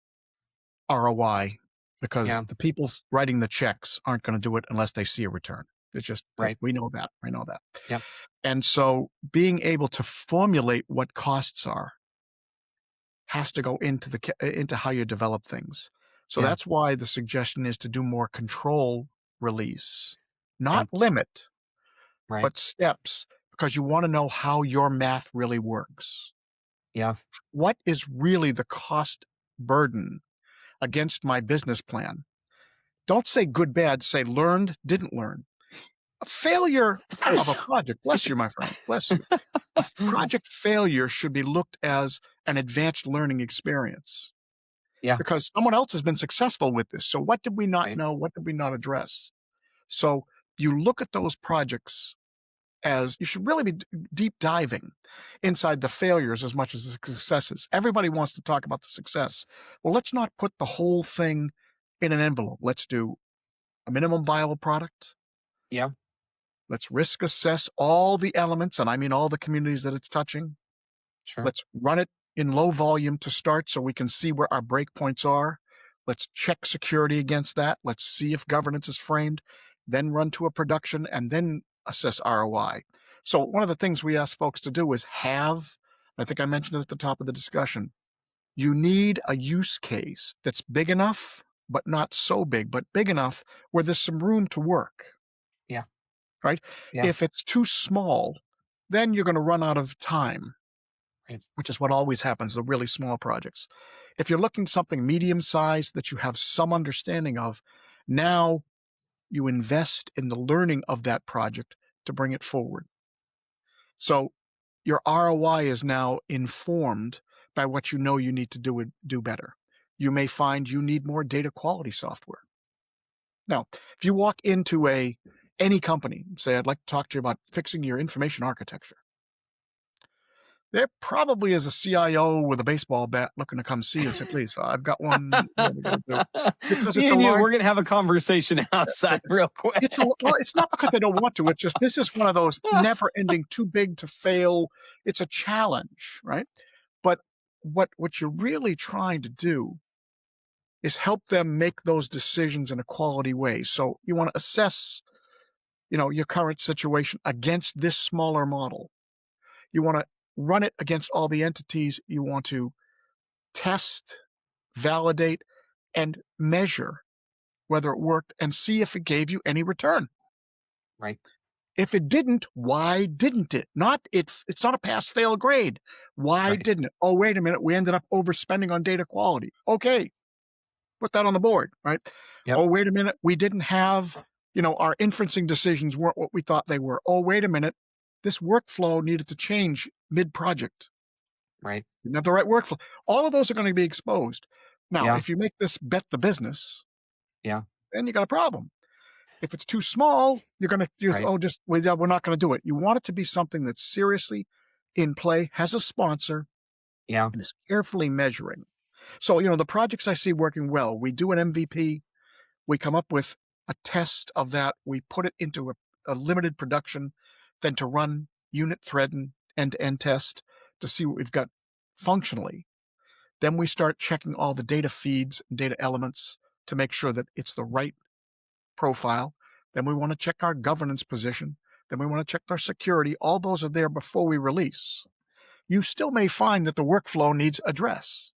ROI because Yeah, the people writing the checks aren't going to do it unless they see a return. It's just, right. we know that. I know that. Yeah, And so being able to formulate what costs are has to go into how you develop things. So yeah, that's why the suggestion is to do more control release, yeah, not limit, right. but steps, because you want to know how your math really works. Yeah, What is really the cost burden against my business plan? Don't say good, bad, say learned, didn't learn. A failure of a project, bless you, my friend, bless you. Project failure should be looked as an advanced learning experience yeah, because someone else has been successful with this. So what did we not right. know? What did we not address? So you look at those projects as you should really be deep diving inside the failures as much as the successes. Everybody wants to talk about the success. Well, let's not put the whole thing in an envelope. Let's do a minimum viable product. Yeah, Let's risk assess all the elements, and I mean all the communities that it's touching. sure. Let's run it in low volume to start so we can see where our breakpoints are. Let's check security against that. Let's see if governance is framed, then run to a production and then assess ROI. So one of the things we ask folks to do is I think I mentioned it at the top of the discussion, you need a use case that's big enough, but not so big, but big enough where there's some room to work, Yeah, right? yeah, If it's too small, then you're going to run out of time, right. which is what always happens, the really small projects. If you're looking something medium sized that you have some understanding of, now you invest in the learning of that project to bring it forward. So your ROI is now informed by what you know you need to do better. You may find you need more data quality software. Now, if you walk into any company and say, I'd like to talk to you about fixing your information architecture, there probably is a CIO with a baseball bat looking to come see you and say, please, I've got one, what we got to do? Because Me it's a and you, large, we're gonna have a conversation outside real quick. well, it's not because they don't want to. It's just, this is one of those never ending, too big to fail. It's a challenge, right? But what you're really trying to do is help them make those decisions in a quality way. So you want to assess, your current situation against this smaller model. You want to run it against all the entities. You want to test, validate, and measure whether it worked and see if it gave you any return. Right, If it didn't, why didn't it? It's not a pass fail grade. Why right. didn't it? Oh, wait a minute, we ended up overspending on data quality. Okay, put that on the board, right? Yep, Oh, wait a minute, we didn't have, our inferencing decisions weren't what we thought they were. Oh, wait a minute, this workflow needed to change mid-project. right. Didn't have the right workflow. All of those are going to be exposed. Now, Yeah, if you make this bet the business, yeah, then you got a problem. If it's too small, you're going to right. we're not going to do it. You want it to be something that's seriously in play, has a sponsor, Yeah, and is carefully measuring. So, the projects I see working well, we do an MVP, we come up with a test of that, we put it into a limited production, then to run unit thread and end-to-end test to see what we've got functionally. Then we start checking all the data feeds and data elements to make sure that it's the right profile. Then we want to check our governance position. Then we want to check our security. All those are there before we release. You still may find that the workflow needs address.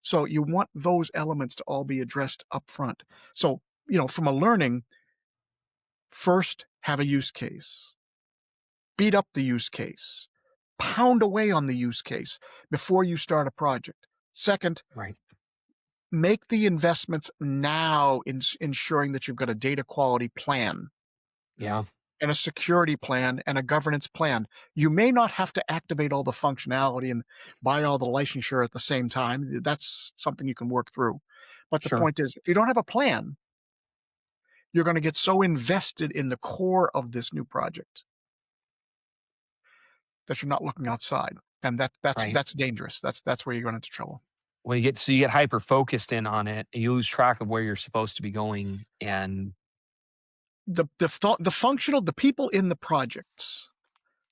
So you want those elements to all be addressed up front. So, from a learning, first have a use case. Beat up the use case. Pound away on the use case before you start a project. Second, right. make the investments now in ensuring that you've got a data quality plan Yeah, and a security plan and a governance plan. You may not have to activate all the functionality and buy all the licensure at the same time. That's something you can work through. But the sure. point is, if you don't have a plan, you're going to get so invested in the core of this new project that you're not looking outside. And Right. that's dangerous. That's where you're going into trouble. Well, you get hyper focused in on it, and you lose track of where you're supposed to be going. And The people in the projects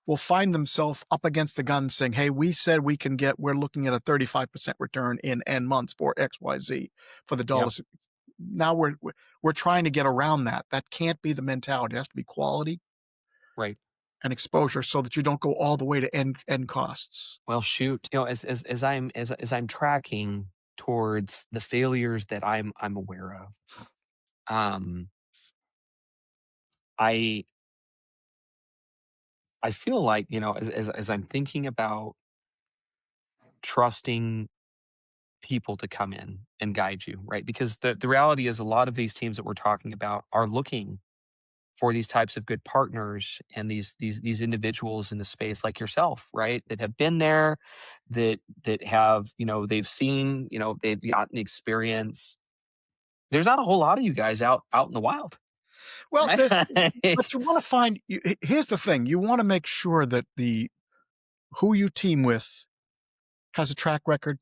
will find themselves up against the gun saying, hey, we said we're looking at a 35% return in N months for XYZ for the yep, dollars. Now we're trying to get around that. That can't be the mentality. It has to be quality right. and exposure so that you don't go all the way to end costs. Well, shoot, as I'm tracking towards the failures that I'm aware of, um, I I feel like, as I'm thinking about trusting people to come in and guide you, right? Because the reality is a lot of these teams that we're talking about are looking for these types of good partners and these individuals in the space like yourself, right? That have been there, that have, they've seen, they've gotten experience. There's not a whole lot of you guys out in the wild, Well, right? but you want to find. Here's the thing: you want to make sure that who you team with has a track record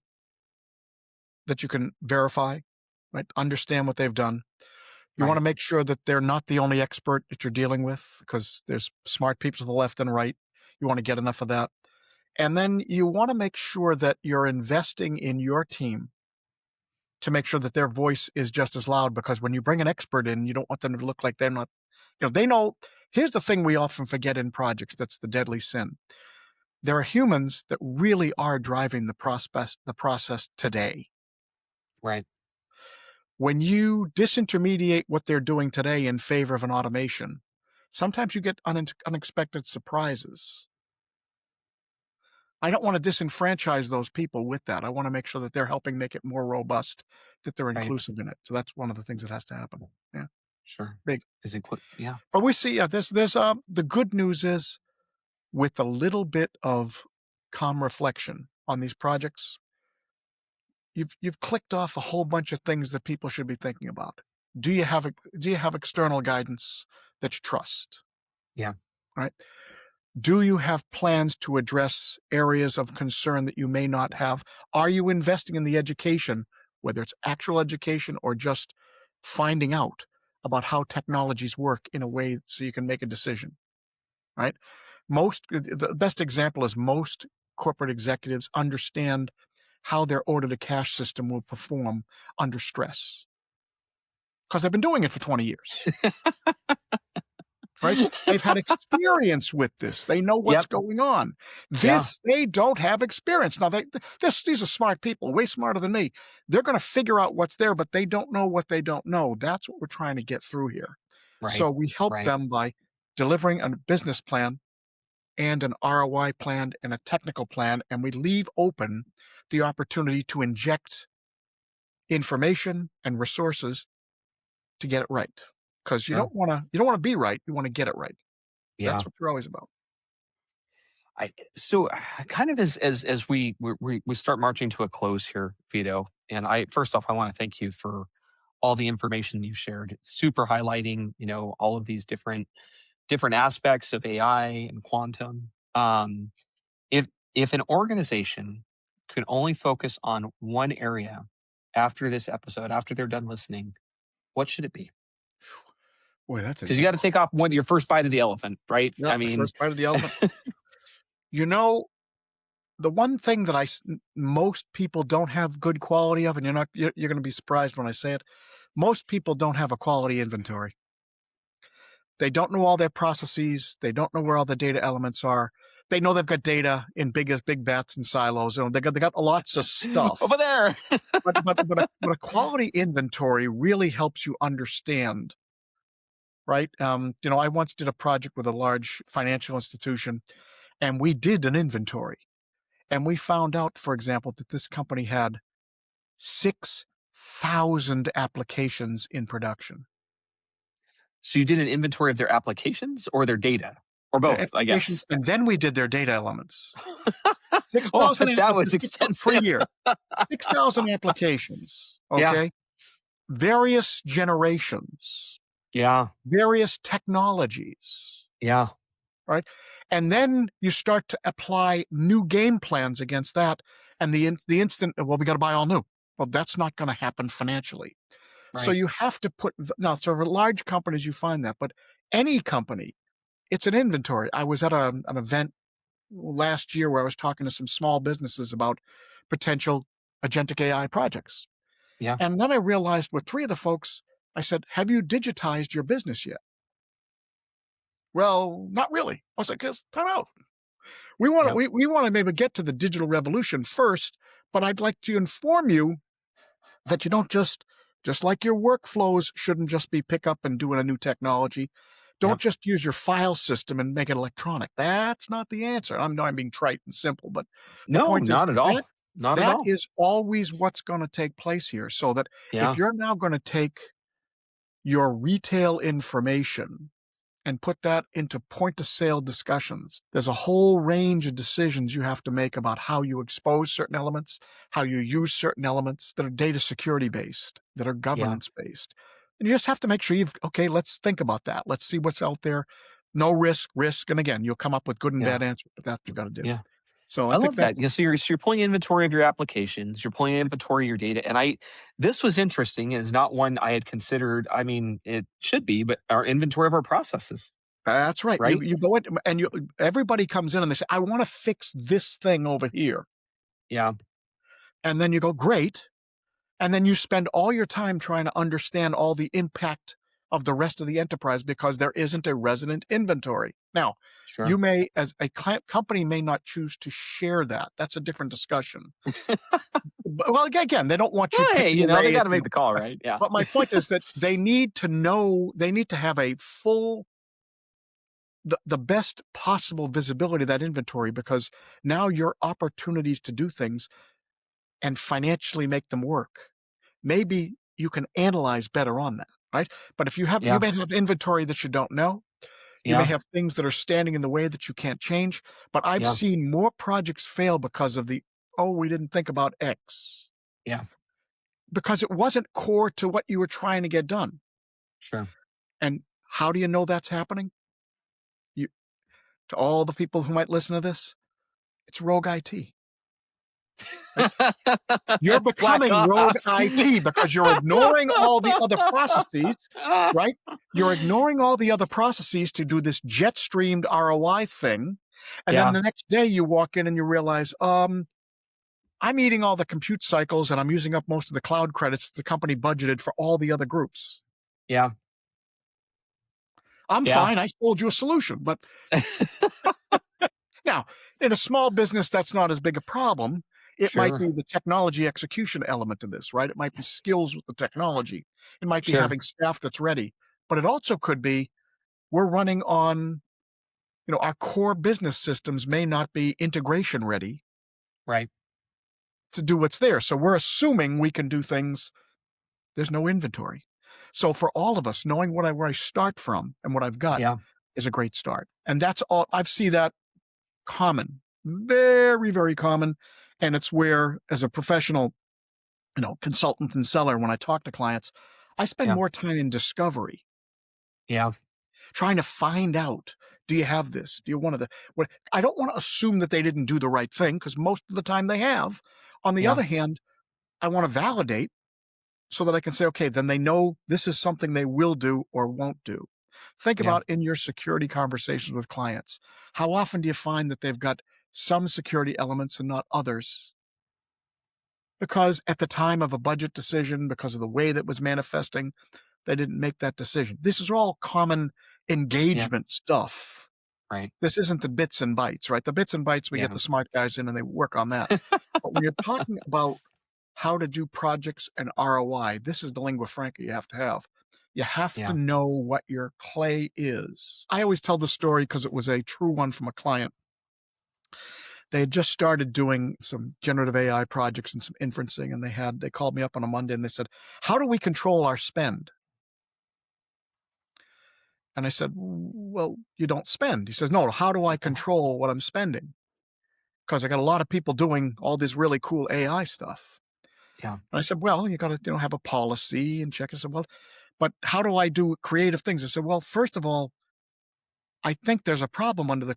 that you can verify, right? Understand what they've done. You want Right, to make sure that they're not the only expert that you're dealing with, because there's smart people to the left and right. You want to get enough of that. And then you want to make sure that you're investing in your team to make sure that their voice is just as loud, because when you bring an expert in, you don't want them to look like they're not, they know. Here's the thing we often forget in projects that's the deadly sin. There are humans that really are driving the process today. right, When you disintermediate what they're doing today in favor of an automation, sometimes you get unexpected surprises. I don't want to disenfranchise those people with that. I want to make sure that they're helping make it more robust, that they're right. inclusive in it. So that's one of the things that has to happen. Yeah, Sure. big. Yeah. But we see, there's the good news is, with a little bit of calm reflection on these projects, you've clicked off a whole bunch of things that people should be thinking about. Do you have external guidance that you trust? Yeah. Right? Do you have plans to address areas of concern that you may not have? Are you investing in the education, whether it's actual education or just finding out about how technologies work in a way so you can make a decision? Right? The best example is most corporate executives understand how their order to cash system will perform under stress, because they've been doing it for 20 years, right? They've had experience with this. They know what's Yep. going on. Yeah. They don't have experience. Now, these are smart people, way smarter than me. They're going to figure out what's there, but they don't know what they don't know. That's what we're trying to get through here. Right. So we help Right. them by delivering a business plan and an ROI plan and a technical plan, and we leave open the opportunity to inject information and resources to get it right. Because you Sure. don't want to be right, you want to get it right. Yeah. That's what you're always about. So kind of as we start marching to a close here, Vito, and first off, I want to thank you for all the information you've shared. It's super highlighting, all of these different aspects of AI and quantum. If an organization could only focus on one area after this episode, after they're done listening, what should it be? Boy, that's Because you got to take off your first bite of the elephant, right? yeah, I the mean, first bite of the elephant. The one thing that most people don't have good quality of, and you're going to be surprised when I say it, most people don't have a quality inventory. They don't know all their processes. They don't know where all the data elements are. They know they've got data in big bats and silos. They got lots of stuff over there. but a quality inventory really helps you understand, right? I once did a project with a large financial institution, and we did an inventory, and we found out, for example, that this company had 1,000 applications in production. So you did an inventory of their applications or their data? Or Their both, I applications, guess. and then we did their data elements. Oh, 6,000 that was applications per extensive. year. 6,000 applications, Yeah. okay? Various generations, Yeah. various technologies, Yeah. right? And then you start to apply new game plans against that, and the instant, well, we got to buy all new. Well, that's not going to happen financially. So Right. you have to put now. So for large companies, you find that, but any company, it's an inventory. I was at an event last year where I was talking to some small businesses about potential agentic AI projects, Yeah. and then I realized with 3 of the folks, I said, "Have you digitized your business yet?" Well, not really. I was like, "Cause time out. We want to Yep. we want to maybe get to the digital revolution first, but I'd like to inform you that you don't just like your workflows shouldn't just be pick up and doing a new technology. Don't Yep. just use your file system and make it electronic. That's not the answer. I know I'm being trite and simple, but the No, point is not at all. Not at that all. is always what's going to take place here. So that if Yeah. you're now going to take your retail information and put that into point of sale discussions, there's a whole range of decisions you have to make about how you expose certain elements, how you use certain elements that are data security based, that are Yeah. governance based. And you just have to make sure okay, let's think about that. Let's see what's out there. No risk. And again, you'll come up with good and Yeah. bad answers, but that's what you got to do. Yeah. So I I think love that's, that. Yeah, so you're pulling inventory of your applications, you're pulling inventory of your data. And this was interesting. It's not one I had considered. I mean, it should be, but our inventory of our processes, that's right. right? You go in and everybody comes in and they say, I want to fix this thing over here. Yeah. And then you go, great. And then you spend all your time trying to understand all the impact of the rest of the enterprise because there isn't a resident inventory. Now, you Sure. may, as a company, may not choose to share that. That's a different discussion. Well, again, they don't want you Well, hey, picking they away got at, to make the call, right? Yeah. but my point is that they need to know, they need to have a full, the best possible visibility of that inventory, because now your opportunities to do things and financially make them work, maybe you can analyze better on that, right? But if you Yeah. may have inventory that you don't know, you may Yeah. have things that are standing in the way that you can't change. But I've Yeah. seen more projects fail because of we didn't think about X, Yeah. because it wasn't core to what you were trying to get done. Sure. And how do you know that's happening? You, to all the people who might listen to this, it's rogue IT. Right? You're Black becoming rogue ops. IT because you're ignoring all the other processes, right? You're ignoring all the other processes to do this jet streamed ROI thing. And then Yeah. the next day you walk in and you realize, I'm eating all the compute cycles and I'm using up most of the cloud credits the company budgeted for all the other groups. Yeah. I'm Yeah. fine. I sold you a solution. But now, in a small business, that's not as big a problem. It might Sure. be the technology execution element of this, right? It might be skills with the technology. It might be Sure. having staff that's ready. But it also could be we're running on, our core business systems may not be integration ready Right. to do what's there. So we're assuming we can do things. There's no inventory. So for all of us, knowing where I start from and what I've got Yeah. is a great start. And that's all. I see that common, very, very common. And it's where, as a professional, consultant and seller, when I talk to clients, I spend Yeah. more time in discovery, Yeah. trying to find out, do you have this? Do you want to, what? I don't want to assume that they didn't do the right thing, because most of the time they have. On the Yeah. other hand, I want to validate so that I can say, okay, then they know this is something they will do or won't do. Think Yeah. about in your security conversations with clients, how often do you find that they've got some security elements and not others? Because at the time of a budget decision, because of the way that was manifesting, they didn't make that decision. This is all common Yeah. engagement stuff. Right. This isn't the bits and bytes, right? The bits and bytes, we get Yeah. the smart guys in and they work on that. But when you're talking about how to do projects and ROI, this is the lingua franca you have to have. You have Yeah. to know what your clay is. I always tell the story because it was a true one from a client. They had just started doing some generative AI projects and some inferencing, and they called me up on a Monday and they said, "How do we control our spend?" And I said, "Well, you don't spend." He says, "No, how do I control what I'm spending? Because I got a lot of people doing all this really cool AI stuff." Yeah. And I said, "Well, you got to, have a policy and check." I said, "Well, but how do I do creative things?" I said, "Well, first of all, I think there's a problem under the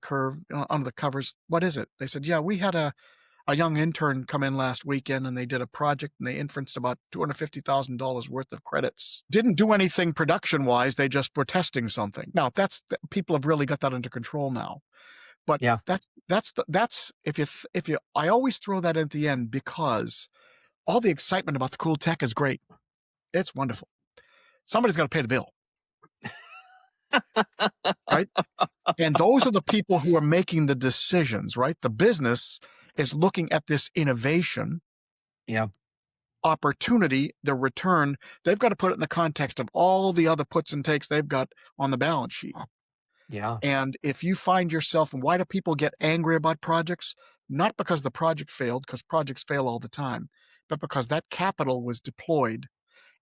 covers. What is it?" They said, "Yeah, we had a young intern come in last weekend and they did a project and they inferenced about $250,000 worth of credits. Didn't do anything production wise. They just were testing something." Now people have really got that under control now. But Yeah. that's if you I always throw that at the end because all the excitement about the cool tech is great. It's wonderful. Somebody's got to pay the bill, right? And those are the people who are making the decisions, right? The business is looking at this innovation Yeah. opportunity, the return. They've got to put it in the context of all the other puts and takes they've got on the balance sheet. Yeah. And if you find yourself, and why do people get angry about projects? Not because the project failed, because projects fail all the time, but because that capital was deployed.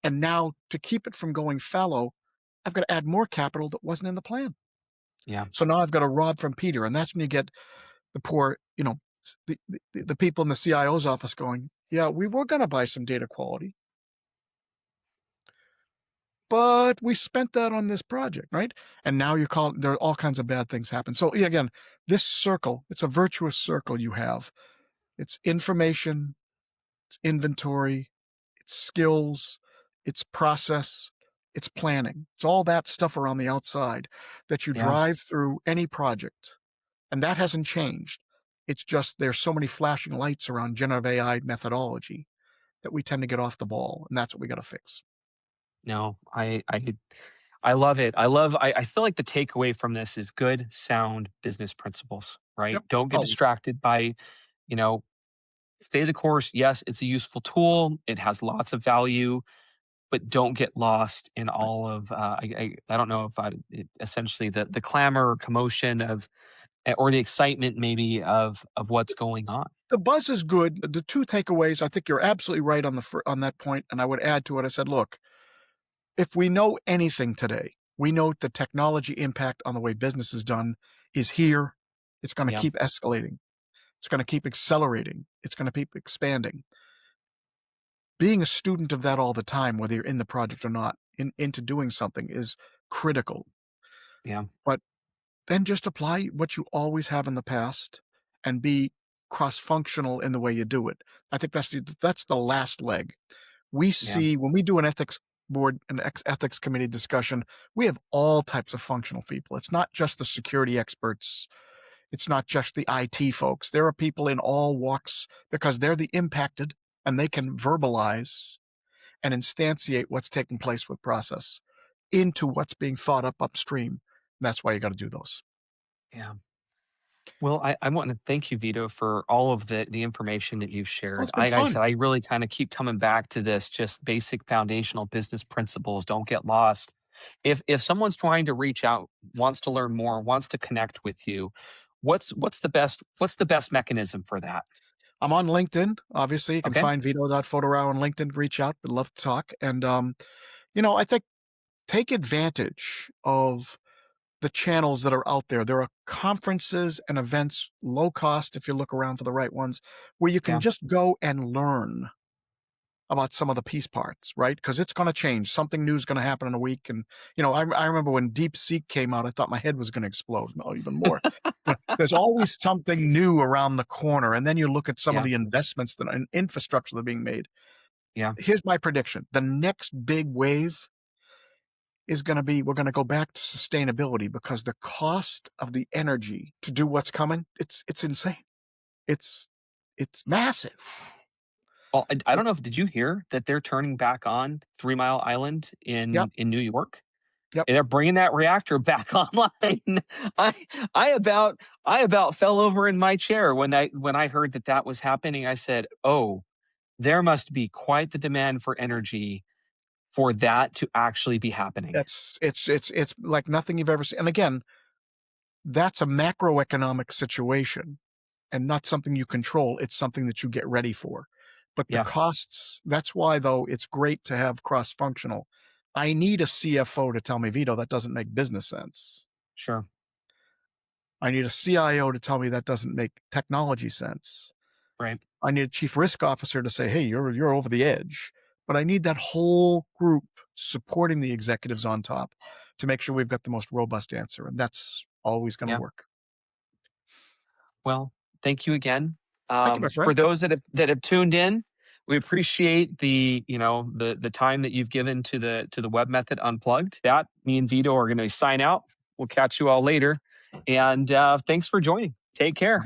And now to keep it from going fallow, I've got to add more capital that wasn't in the plan. Yeah. So now I've got to rob from Peter. And that's when you get the poor, the people in the CIO's office going, "Yeah, we were going to buy some data quality, but we spent that on this project," right? And now there are all kinds of bad things happen. So again, this circle, it's a virtuous circle you have. It's information, it's inventory, it's skills, it's process, it's planning. It's all that stuff around the outside that you Yeah. drive through any project. And that hasn't changed. It's just there's so many flashing lights around generative AI methodology that we tend to get off the ball. And that's what we got to fix. No, I love it. I feel like the takeaway from this is good, sound business principles, right? Yep. Don't get Always. distracted by, you know, stay the course. Yes, it's a useful tool. It has lots of value, but don't get lost in all of I don't know if essentially the clamor or commotion of or the excitement maybe of what's going on. The buzz is good. The two takeaways, I think you're absolutely right on that point. And I would add to it, I said, look, if we know anything today, we know the technology impact on the way business is done is here. It's going to Yeah. keep escalating. It's going to keep accelerating. It's going to keep expanding. Being a student of that all the time, whether you're in the project or not, into doing something is critical. Yeah. But then just apply what you always have in the past and be cross-functional in the way you do it. I think that's the last leg. We Yeah. see when we do an ethics board, ethics committee discussion, we have all types of functional people. It's not just the security experts. It's not just the IT folks. There are people in all walks because they're the impacted and they can verbalize and instantiate what's taking place with process into what's being thought up upstream. And that's why you got to do those. Yeah. Well, I want to thank you, Vito, for all of the information that you've Well, shared. it's been Like I said, fun. I really kind of keep coming back to this just basic foundational business principles. Don't get lost. If someone's trying to reach out, wants to learn more, wants to connect with you, what's the best mechanism for that? I'm on LinkedIn. Obviously, you can Okay. find Vito.Foderaro on LinkedIn. Reach out. Would love to talk. And, I think take advantage of the channels that are out there. There are conferences and events, low cost if you look around for the right ones, where you can Yeah. just go and learn about some of the piece parts, right? Because it's going to change. Something new is going to happen in a week. And, I remember when DeepSeek came out, I thought my head was going to explode. No, even more. There's always something new around the corner. And then you look at some of Yeah. the investments that in infrastructure that are being made. Yeah. Here's my prediction. The next big wave is going to be, we're going to go back to sustainability because the cost of the energy to do what's coming, it's insane. It's massive. Well, I don't know if did you hear that they're turning back on 3 Mile Island Yep. in New York? Yep. And they're bringing that reactor back online. I I about fell over in my chair when I heard that was happening. I said, "Oh, there must be quite the demand for energy for that to actually be happening." It's like nothing you've ever seen. And again, that's a macroeconomic situation. and not something you control. It's something that you get ready for. But the Yeah. costs, that's why, though, it's great to have cross-functional. I need a CFO to tell me, Vito, that doesn't make business sense. Sure. I need a CIO to tell me that doesn't make technology sense. Right. I need a chief risk officer to say, hey, you're over the edge. But I need that whole group supporting the executives on top to make sure we've got the most robust answer. And that's always going to Yeah. work. Well, thank you again. Thank you, my friend. For those that have tuned in, we appreciate the time that you've given to the Webmethod Unplugged. That me and Vito are going to sign out. We'll catch you all later, and thanks for joining. Take care.